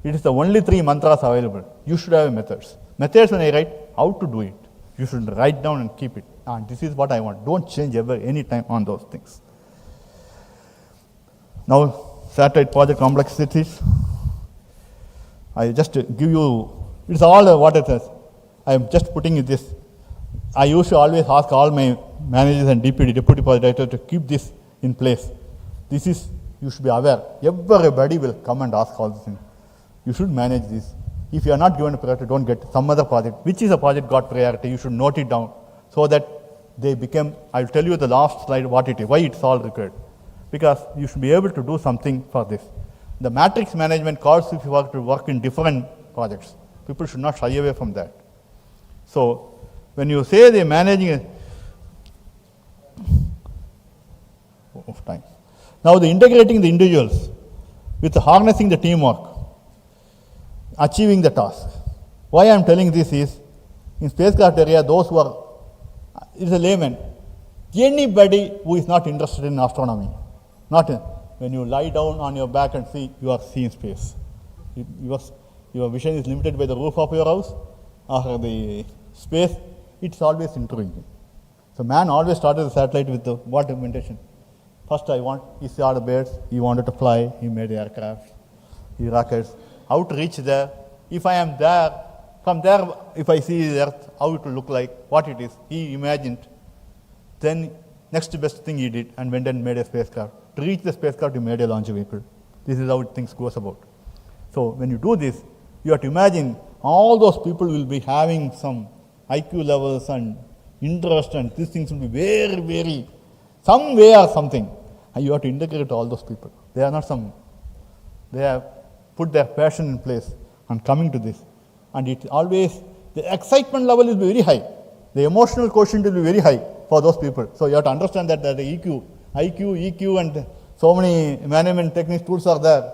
It is the only 3 mantras available. You should have methods. Methods when I write, how to do it. You should write down and keep it. And this is what I want. Don't change ever, any time on those things. Now, satellite project complexities. I just give you, it's all what it is. I am just putting it this. I used to always ask all my managers and deputy project director to keep this in place. This is, you should be aware. Everybody will come and ask all these things. You should manage this. If you are not given a priority, don't get some other project. Which is a project got priority? You should note it down so that they become, I will tell you the last slide what it is, why it's all required. Because you should be able to do something for this. The matrix management calls if you want to work in different projects. People should not shy away from that. So, when you say they're managing of time. Now, the integrating the individuals with harnessing the teamwork, achieving the task. Why I am telling this is, in spacecraft area, those who are, it's a layman, anybody who is not interested in astronomy, not in, when you lie down on your back and see, you are seeing space. Your vision is limited by the roof of your house or the space, it's always intriguing. So man always started the satellite with the what implementation? First he saw the birds, he wanted to fly, he made aircraft, he rockets. How to reach there? If I am there, from there, if I see the earth, how it will look like, what it is, he imagined. Then next best thing he did and went and made a spacecraft. To reach the spacecraft, he made a launch vehicle. This is how things goes about. So when you do this, you have to imagine all those people will be having some IQ levels and interest, and these things will be very, very, some way or something. And you have to integrate all those people. They are not some, they have put their passion in place and coming to this. And it always, the excitement level will be very high. The emotional quotient will be very high for those people. So you have to understand that the IQ, EQ and so many management techniques tools are there.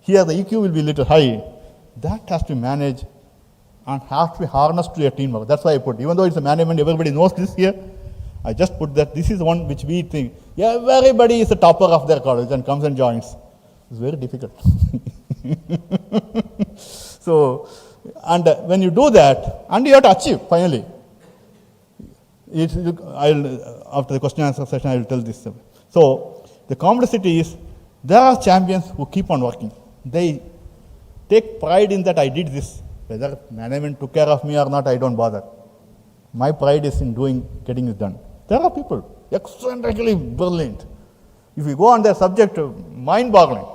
Here the EQ will be little high. That has to be managed and has to be harnessed to a teamwork. That's why I put, even though it's a management, everybody knows this here. I just put that this is one which we think, yeah, everybody is a topper of their college and comes and joins. It's very difficult. So, and when you do that, and you have to achieve finally. After the question and answer session, I will tell this. So, the complexity is, there are champions who keep on working. They take pride in that I did this. Whether management took care of me or not, I don't bother. My pride is in getting it done. There are people, eccentrically brilliant. If you go on their subject, mind-boggling.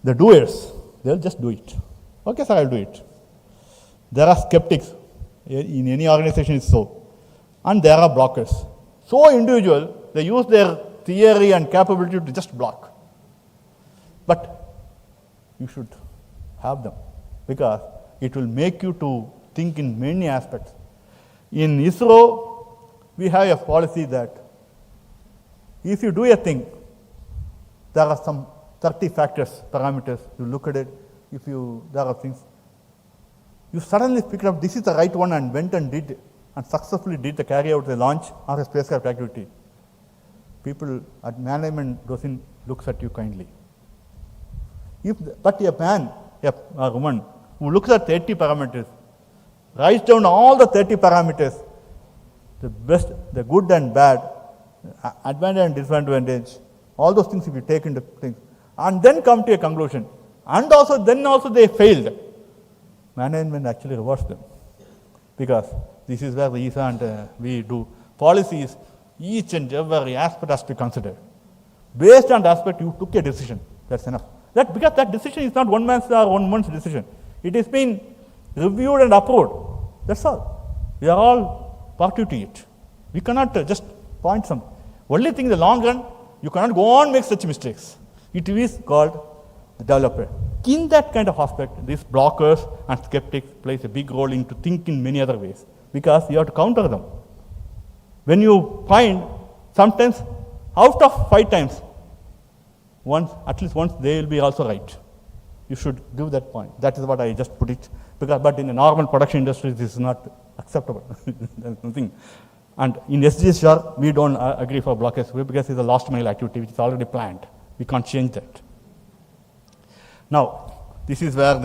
The doers, they'll just do it. Okay, sir, I'll do it. There are skeptics. In any organization, it's so. And there are blockers. So individual, they use their theory and capability to just block. But you should have them, because it will make you to think in many aspects. In ISRO, we have a policy that if you do a thing, there are some 30 factors, parameters, you look at it, there are things, you suddenly pick up, this is the right one, and went and did, and successfully did the carry out the launch or a spacecraft activity. People at management doesn't looks at you kindly. But a man, a woman, who looks at 30 parameters, writes down all the 30 parameters, the best, the good and bad, advantage and disadvantage, all those things if you take into things, and then come to a conclusion, and then also they failed, management actually rewards them. Because this is where the ESA and we do policies, each and every aspect has to be considered. Based on the aspect, you took a decision, that's enough. Because that decision is not one man's or one month's decision. It has been reviewed and approved. That's all. We are all party to it. We cannot just point some. Only thing in the long run, You cannot go on make such mistakes. It is called developer. In that kind of aspect, these blockers and skeptics plays a big role into think in many other ways, because you have to counter them. When you find sometimes out of 5 times, at least once they will be also right. You should give that point. That is what I just put it. But in the normal production industry, this is not acceptable. There is nothing. And in SHAR, we don't agree for blockers because it's a last mile activity which is already planned. We can't change that. Now, this is where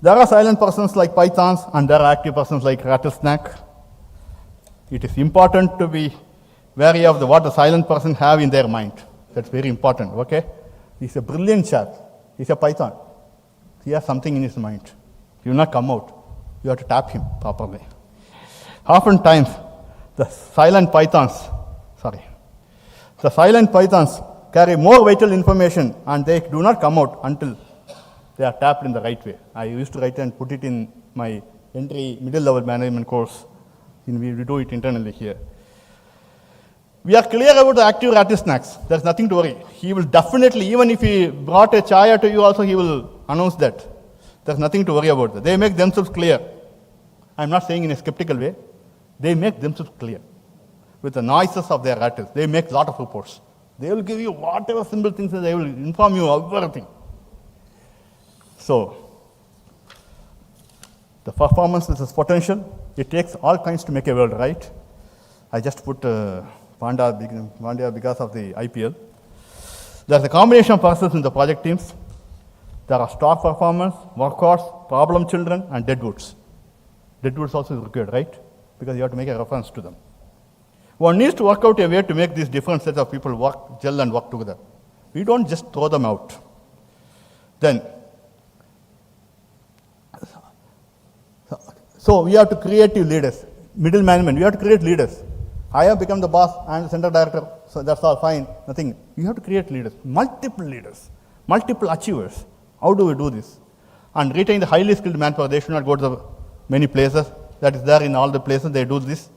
there are silent persons like pythons and there are active persons like rattlesnake. It is important to be wary of what the silent person have in their mind. That's very important, okay? He's a brilliant chap. He's a python. He has something in his mind. He will not come out. You have to tap him properly. Oftentimes, the silent pythons carry more vital information and they do not come out until they are tapped in the right way. I used to write and put it in my middle level management course. We do it internally here. We are clear about the active rattlesnakes. There's nothing to worry. He will definitely, even if he brought a chaya to you also, he will announce that. There's nothing to worry about that. They make themselves clear. I'm not saying in a skeptical way. They make themselves clear. With the noises of their rattles, they make a lot of reports. They will give you whatever simple things, they will inform you of everything. So, the performance versus potential, it takes all kinds to make a world, right? I just put Panda because of the IPL. There's a combination of persons in the project teams. There are star performers, workhorse, problem children, and deadwoods. Deadwoods also is required, right? Because you have to make a reference to them. One needs to work out a way to make these different sets of people gel and work together. We don't just throw them out. Then, so we have to create leaders. Middle management, we have to create leaders. I have become the boss, I am the center director, so that's all fine, nothing. You have to create leaders, multiple achievers. How do we do this? And retain the highly skilled manpower. They should not go to the many places. That is there in all the places, they do this.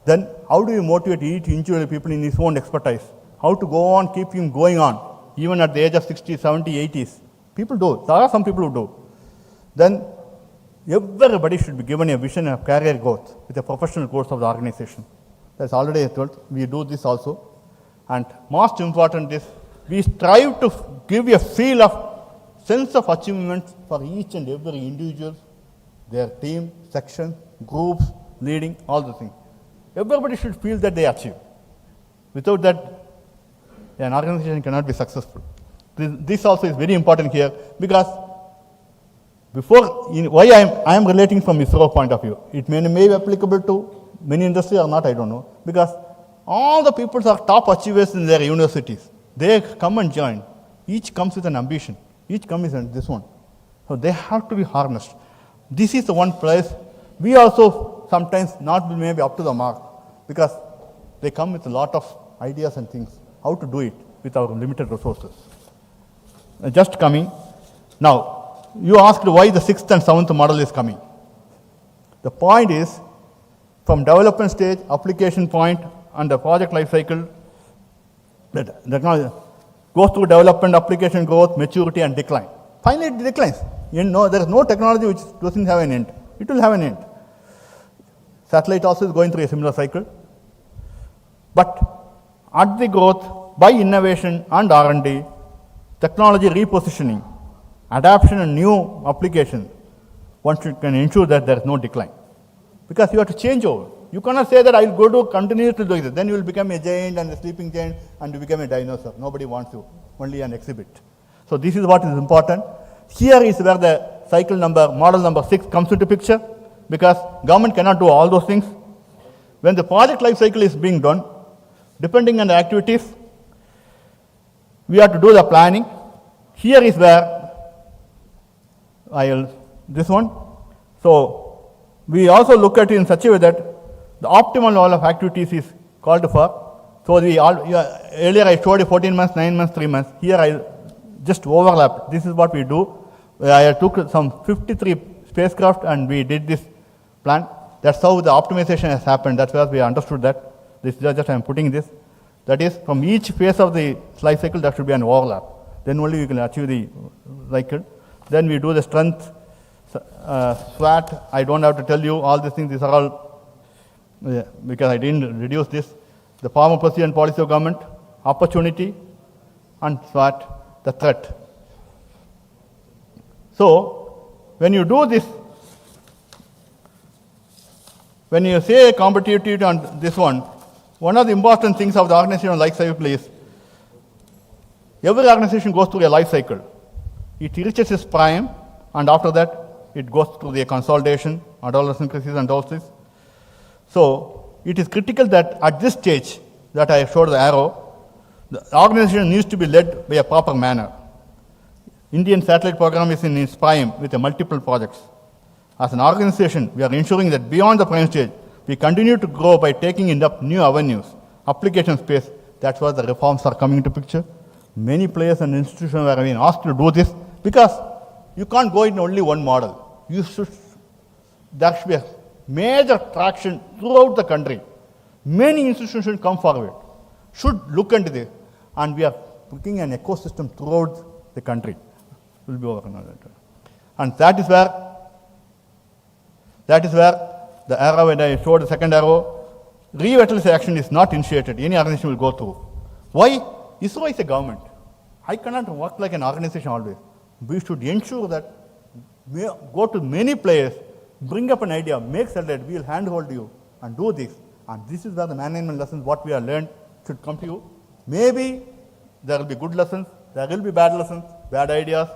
Then how do you motivate each individual people in his own expertise? How to go on, keep him going on, even at the age of 60, 70, 80s. People do. There are some people who do. Then everybody should be given a vision of career growth with a professional course of the organization. That's already told. We do this also. And most important is, we strive to give a feel of sense of achievement for each and every individual, their team, section, groups, leading, all the things. Everybody should feel that they achieve. Without that, an organization cannot be successful. This also is very important here, because why I am relating from ISRO point of view. It may be applicable to many industries or not, I don't know. Because all the people are top achievers in their universities. They come and join. Each comes with an ambition. Each comes with this one. So they have to be harnessed. This is the one place we also sometimes not maybe up to the mark, because they come with a lot of ideas and things, how to do it with our limited resources. Just coming. Now, you asked why the 6th and 7th model is coming. The point is, from development stage, application point, and the project life cycle, the technology goes through development, application growth, maturity, and decline. Finally, it declines. There is no technology which doesn't have an end. It will have an end. Satellite also is going through a similar cycle. But at the growth, by innovation and R&D, technology repositioning, adaptation and new application, one can ensure that there is no decline. Because you have to change over. You cannot say that I will go to continuously doing this. Then you will become a giant and a sleeping giant and you become a dinosaur. Nobody wants you, only an exhibit. So this is what is important. Here is where the model number 6 comes into picture, because government cannot do all those things. When the project life cycle is being done, depending on the activities, we have to do the planning. Here is where this one. So we also look at it in such a way that the optimal level of activities is called for. So earlier I showed you 14 months, 9 months, 3 months. Here I just overlap. This is what we do. I took some 53 spacecraft and we did this plan. That's how the optimization has happened. That's where we understood that. This is just I am putting this. That is, from each phase of the life cycle, there should be an overlap. Then only we can achieve the cycle. Then we do the strength, SWAT. I don't have to tell you all these things. These are all, because I didn't reduce this. The form of policy and policy of government, opportunity, and SWAT, the threat. So, when you do this, when you say competitivity on this one of the important things of the organization life cycle is, every organization goes through a life cycle. It reaches its prime, and after that, it goes through the consolidation, adolescent crisis, and all this. So, it is critical that at this stage, that I showed the arrow, the organization needs to be led by a proper manner. Indian satellite program is in its prime with multiple projects. As an organization, we are ensuring that beyond the prime stage, we continue to grow by taking up new avenues, application space. That's where the reforms are coming into picture. Many players and institutions are being asked to do this because you can't go in only one model. There should be a major traction throughout the country. Many institutions should come forward, should look into this, and we are putting an ecosystem throughout the country. We'll be working on that. And that is where the arrow, when I showed the second arrow, revitalization action is not initiated. Any organization will go through. Why? ISRO is a government. I cannot work like an organization always. We should ensure that we go to many players, bring up an idea, make satellite, we will handhold you and do this. And this is where the management lessons, what we have learned, should come to you. Maybe there will be good lessons, there will be bad lessons, bad ideas,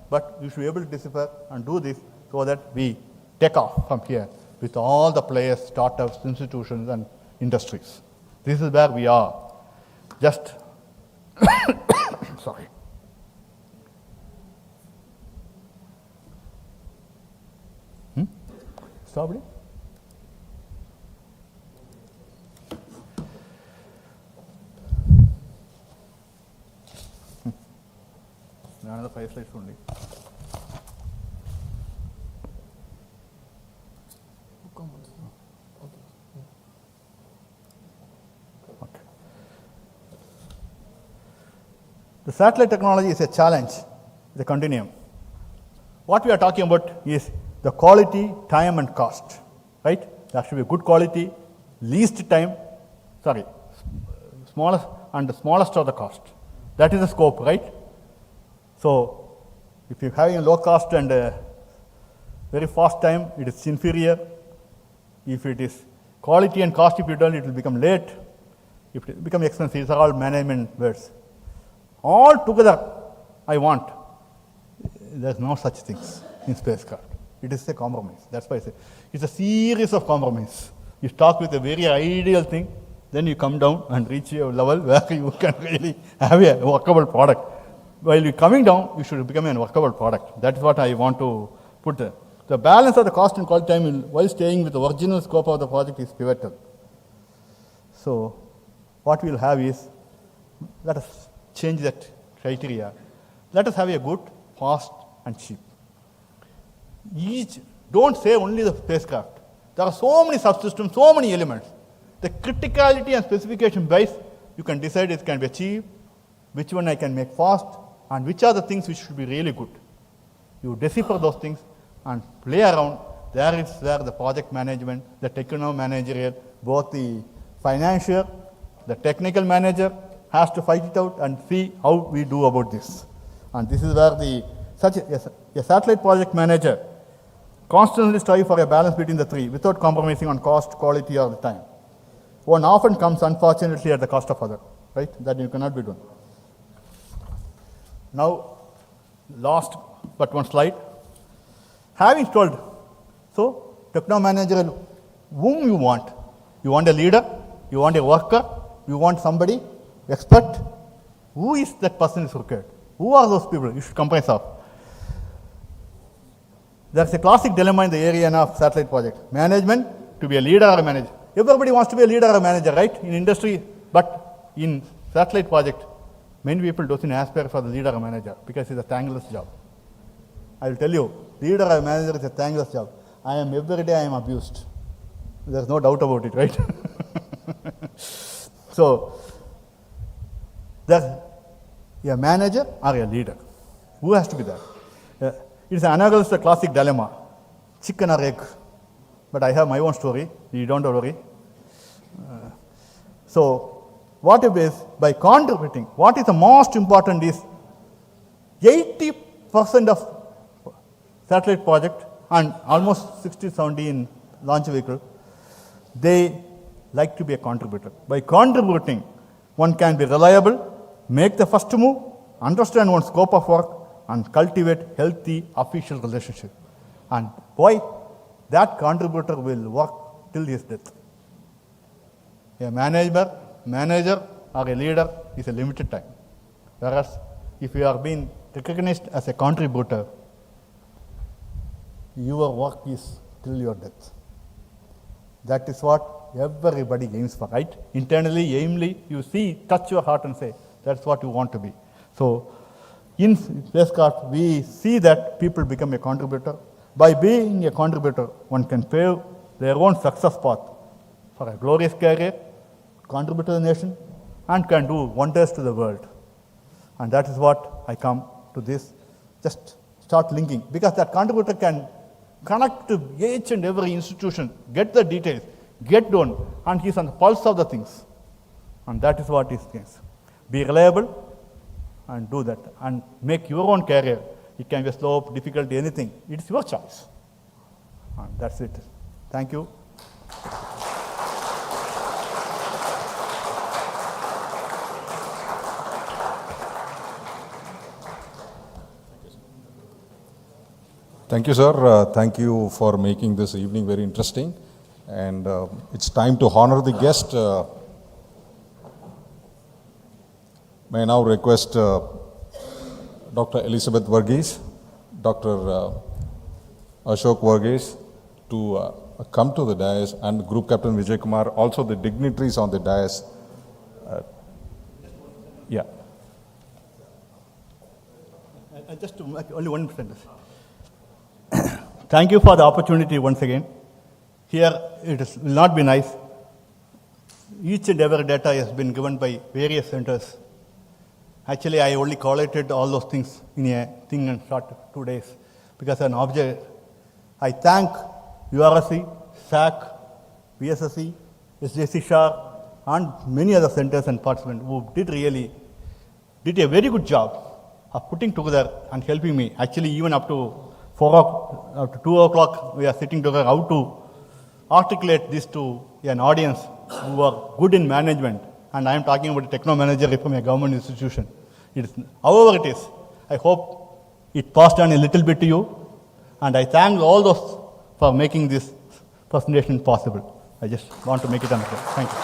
but you should be able to decipher and do this so that we take off from here with all the players, startups, institutions, and industries. This is where we are. Just, sorry. Stop it. Another 5 slides only. Okay. The satellite technology is a challenge, it's a continuum. What we are talking about is the quality, time, and cost, right? There should be good quality, least time, smallest and the smallest of the cost. That is the scope, right? So, if you're having a low cost and very fast time, it is inferior. If it is quality and cost, if you don't, it will become late. If it become expensive, these are all management words. All together, I want. There's no such things in spacecraft. It is a compromise. That's why I say it's a series of compromises. You start with a very ideal thing, then you come down and reach a level where you can really have a workable product. While you're coming down, you should become a workable product. That's what I want to put there. The balance of the cost and quality time while staying with the original scope of the project is pivotal. So, what we'll have is, let us change that criteria. Let us have a good, fast, and cheap. Don't say only the spacecraft. There are so many subsystems, so many elements. The criticality and specification base, you can decide it can be achieved, which one I can make fast, and which are the things which should be really good. You decipher those things and play around. There is where the project management, the techno-managerial, both the financial, the technical manager has to fight it out and see how we do about this. And this is where a satellite project manager constantly strive for a balance between the three without compromising on cost, quality, or the time. One often comes, unfortunately, at the cost of other, right? That you cannot be done. Now, last but one slide. Having told, so techno-managerial, whom you want? You want a leader? You want a worker? You want somebody, expert? Who is that person is required? Who are those people? You should comprise of. There's a classic dilemma in the area of satellite project. Management, to be a leader or a manager. Everybody wants to be a leader or a manager, right? In industry, but in satellite project, many people don't aspire for the leader or manager because it's a thankless job. I will tell you, leader or manager is a thankless job. Every day I am abused. There's no doubt about it, right? So, a manager or a leader? Who has to be there? It's analogous to the classic dilemma, chicken or egg. But I have my own story, you don't worry. So what it is, by contributing, what is the most important is 80% of satellite project and almost 60-70 in launch vehicle, they like to be a contributor. By contributing, one can be reliable, make the first move, understand one's scope of work, and cultivate healthy official relationship. And why? That contributor will work till his death. A manager or a leader is a limited time. Whereas if you are being recognized as a contributor, your work is till your death. That is what everybody aims for, right? Internally, aimly, you see, touch your heart and say, that's what you want to be. So in Spacecraft, we see that people become a contributor. By being a contributor, one can pave their own success path for a glorious career, contribute to the nation, and can do wonders to the world. And that is what I come to this. Just start linking, because that contributor can connect to each and every institution, get the details, get done, and he's on the pulse of the things. And that is what is things. Be reliable and do that, and make your own career. It can be slope, difficult, anything. It's your choice. And that's it. Thank you. Thank you, sir. Thank you for making this evening very interesting. And it's time to honor the guest. May I now request Dr. Elizabeth Verghese, Dr. Ashok Verghese to come to the dais, and Group Captain Vijay Kumar, also the dignitaries on the dais. Yeah. Just to make only one sentence. Thank you for the opportunity once again. Here it will not be nice. Each and every data has been given by various centers. Actually, I only collated all those things in a thing in short 2 days because an object. I thank URSC, SAC, VSSC, SJC SHAR, and many other centers and participants who did a very good job of putting together and helping me. Actually, even up to 2 o'clock, we are sitting together how to articulate this to an audience who are good in management. And I am talking about a techno manager from a government institution. However it is, I hope it passed on a little bit to you. And I thank all those for making this presentation possible. I just want to make it understand. Thank you.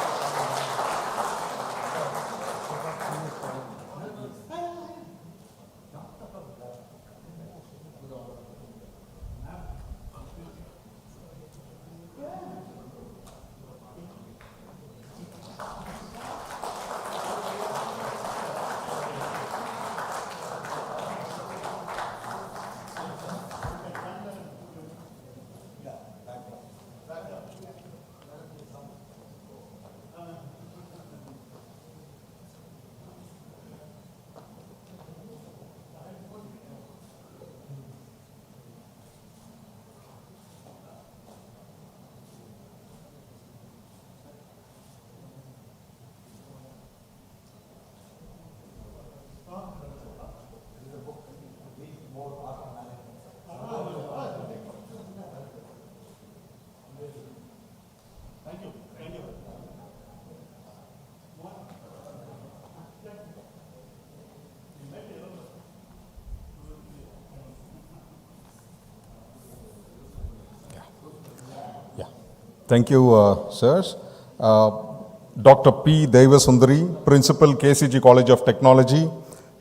Thank you, sirs. Dr. P. Devasundari, Principal, KCG College of Technology.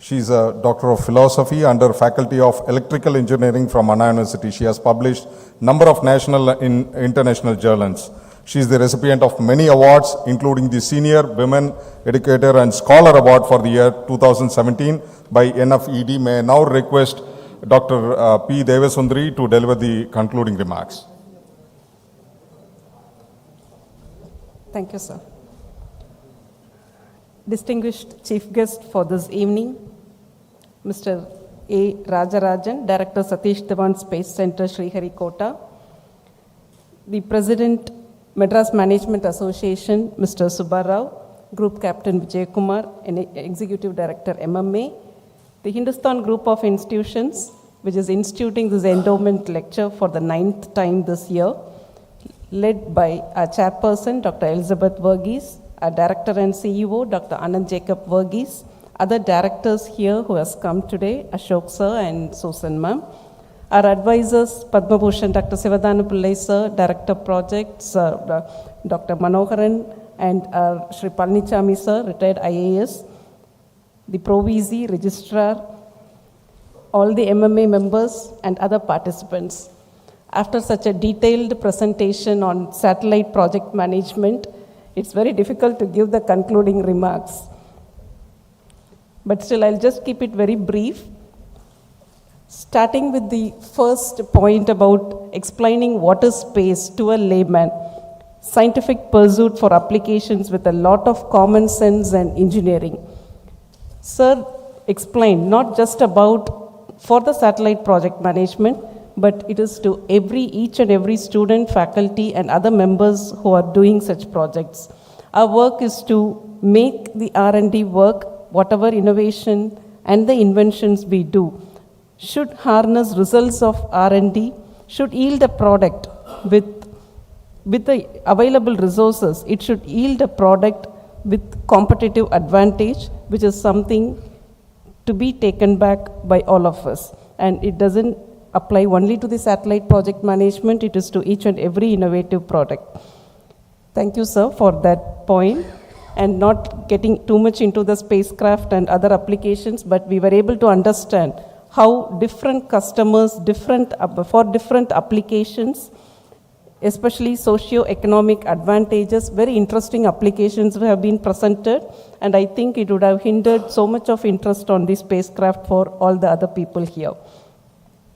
She's a Doctor of Philosophy under Faculty of Electrical Engineering from Anna University. She has published number of national and international journals. She is the recipient of many awards, including the Senior Women Educator and Scholar Award for the year 2017 by NFED. May I now request Dr. P. Devasundari to deliver the concluding remarks. Thank you, sir. distinguished chief guest for this evening, Mr. A. Rajarajan, Director Satish Dhawan Space Center, Sriharikota, the President, Madras Management Association, Mr. Subha Rao, Group Captain Vijay Kumar, and Executive Director MMA, the Hindustan Group of Institutions, which is instituting this endowment lecture for the 9th time this year, led by our chairperson, Dr. Elizabeth Verghese, our director and CEO, Dr. Anand Jacob Verghese, other directors here who has come today, Ashok sir and Susan ma'am, our advisors, Padma Bhushan, Dr. Sivadhanu Pillai sir, Director Projects, Dr. Manoharan, and our Shri Palnichami sir, retired IAS, the Pro-VC, Registrar, all the MMA members and other participants. After such a detailed presentation on satellite project management, it's very difficult to give the concluding remarks. But still, I'll just keep it very brief. Starting with the first point about explaining what is space to a layman, scientific pursuit for applications with a lot of common sense and engineering. Sir explained not just about for the satellite project management, but it is to each and every student, faculty, and other members who are doing such projects. Our work is to make the R&D work, whatever innovation and the inventions we do should harness results of R&D, should yield a product with the available resources. It should yield a product with competitive advantage, which is something to be taken back by all of us. And it doesn't apply only to the satellite project management, it is to each and every innovative product. Thank you, sir, for that point. And not getting too much into the spacecraft and other applications, but we were able to understand how different customers, for different applications, especially socio-economic advantages, very interesting applications have been presented, and I think it would have hindered so much of interest on the spacecraft for all the other people here.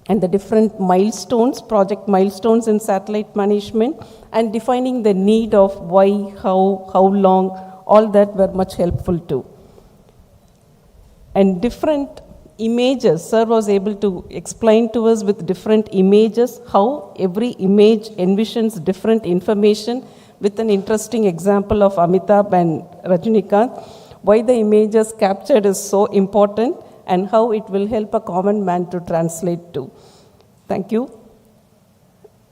And the different milestones, project milestones in satellite management, and defining the need of why, how long, all that were much helpful too. And different images, sir was able to explain to us with different images how every image envisions different information, with an interesting example of Amitabh and Rajinikanth, why the images captured is so important and how it will help a common man to translate to. Thank you.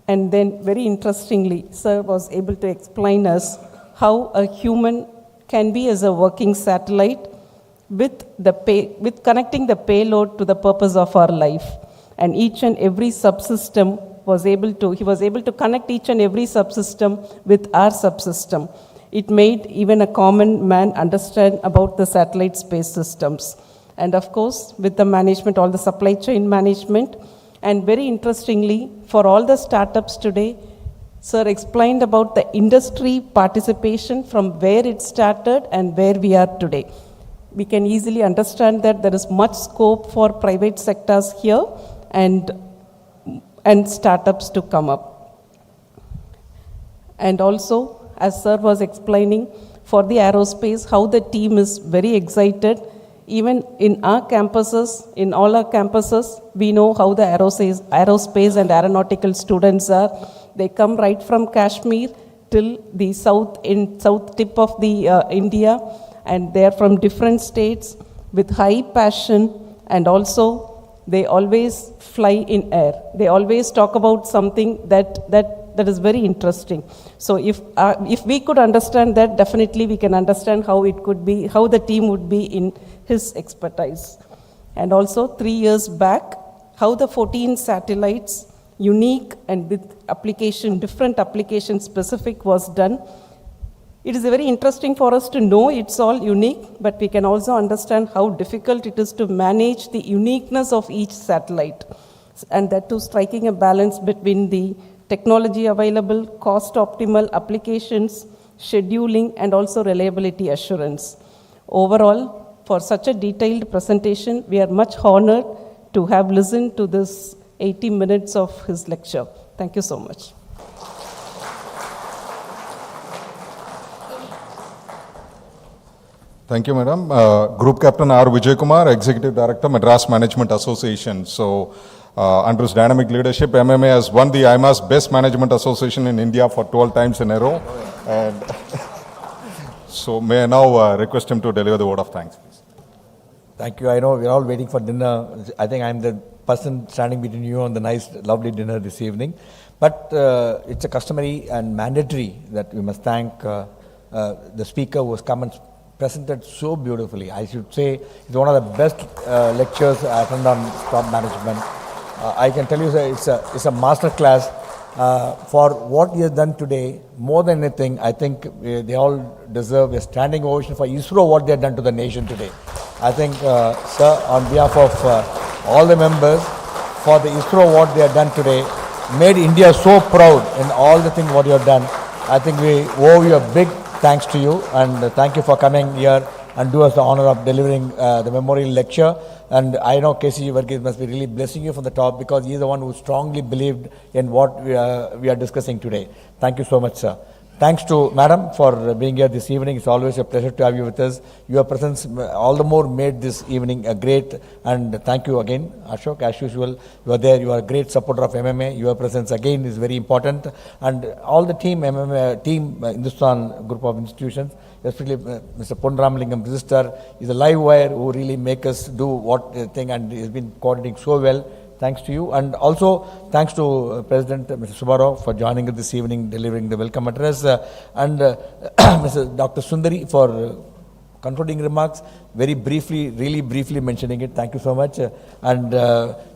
And then very interestingly, sir was able to explain us how a human can be as a working satellite with connecting the payload to the purpose of our life. And each and every subsystem he was able to connect each and every subsystem with our subsystem. It made even a common man understand about the satellite space systems. And of course, with the management, all the supply chain management. And very interestingly, for all the startups today, sir explained about the industry participation from where it started and where we are today. We can easily understand that there is much scope for private sectors here and startups to come up. And also, as sir was explaining, for the aerospace, how the team is very excited. Even in our campuses, in all our campuses, we know how the aerospace and aeronautical students are. They come right from Kashmir till the south tip of the India, and they are from different states with high passion, and also they always fly in air. They always talk about something that is very interesting. So if we could understand that, definitely we can understand how it could be, how the team would be in his expertise. And also 3 years back, how the 14 satellites, unique and with different application specific was done. It is very interesting for us to know it's all unique, but we can also understand how difficult it is to manage the uniqueness of each satellite. And that too, striking a balance between the technology available, cost optimal applications, scheduling, and also reliability assurance. Overall, for such a detailed presentation, we are much honored to have listened to this 80 minutes of his lecture. Thank you so much. Thank you, Madam. Group Captain R. Kumar, Executive Director, Madras Management Association. So, under his dynamic leadership, MMA has won the IMA's Best Management Association in India for 12 times in a row. And so, may I now request him to deliver the word of thanks, please. Thank you. I know we're all waiting for dinner. I think I'm the person standing between you on the nice, lovely dinner this evening. But it's a customary and mandatory that we must thank the speaker who has come and presented so beautifully. I should say it's one of the best lectures I attended on top management. I can tell you sir, it's a master class for what he has done today. More than anything, I think they all deserve a standing ovation for ISRO, what they have done to the nation today. I think, sir, on behalf of all the members, for the ISRO, what they have done today, made India so proud in all the things what you have done. I think we owe you a big thanks to you, and thank you for coming here and do us the honor of delivering the memorial lecture. And I know C G Verghese must be really blessing you from the top, because he is the one who strongly believed in what we are discussing today. Thank you so much, sir. Thanks to Madam for being here this evening. It's always a pleasure to have you with us. Your presence all the more made this evening a great, and thank you again, Ashok. As usual, you are there. You are a great supporter of MMA. Your presence again is very important. And all the team, MMA team, Hindustan group of institutions, especially Mr. Ponramalingam Register, is a live wire who really make us do what thing, and has been coordinating so well. Thanks to you, and also thanks to President Mr. Subha Rao for joining us this evening, delivering the welcome address, and Mr. Dr. Sundari for concluding remarks, very briefly, really briefly mentioning it. Thank you so much, and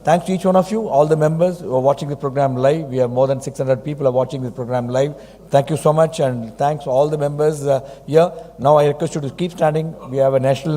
thanks to each one of you, all the members who are watching the program live. We have more than 600 people are watching the program live. Thank you so much, and thanks to all the members here. Now I request you to keep standing. We have a national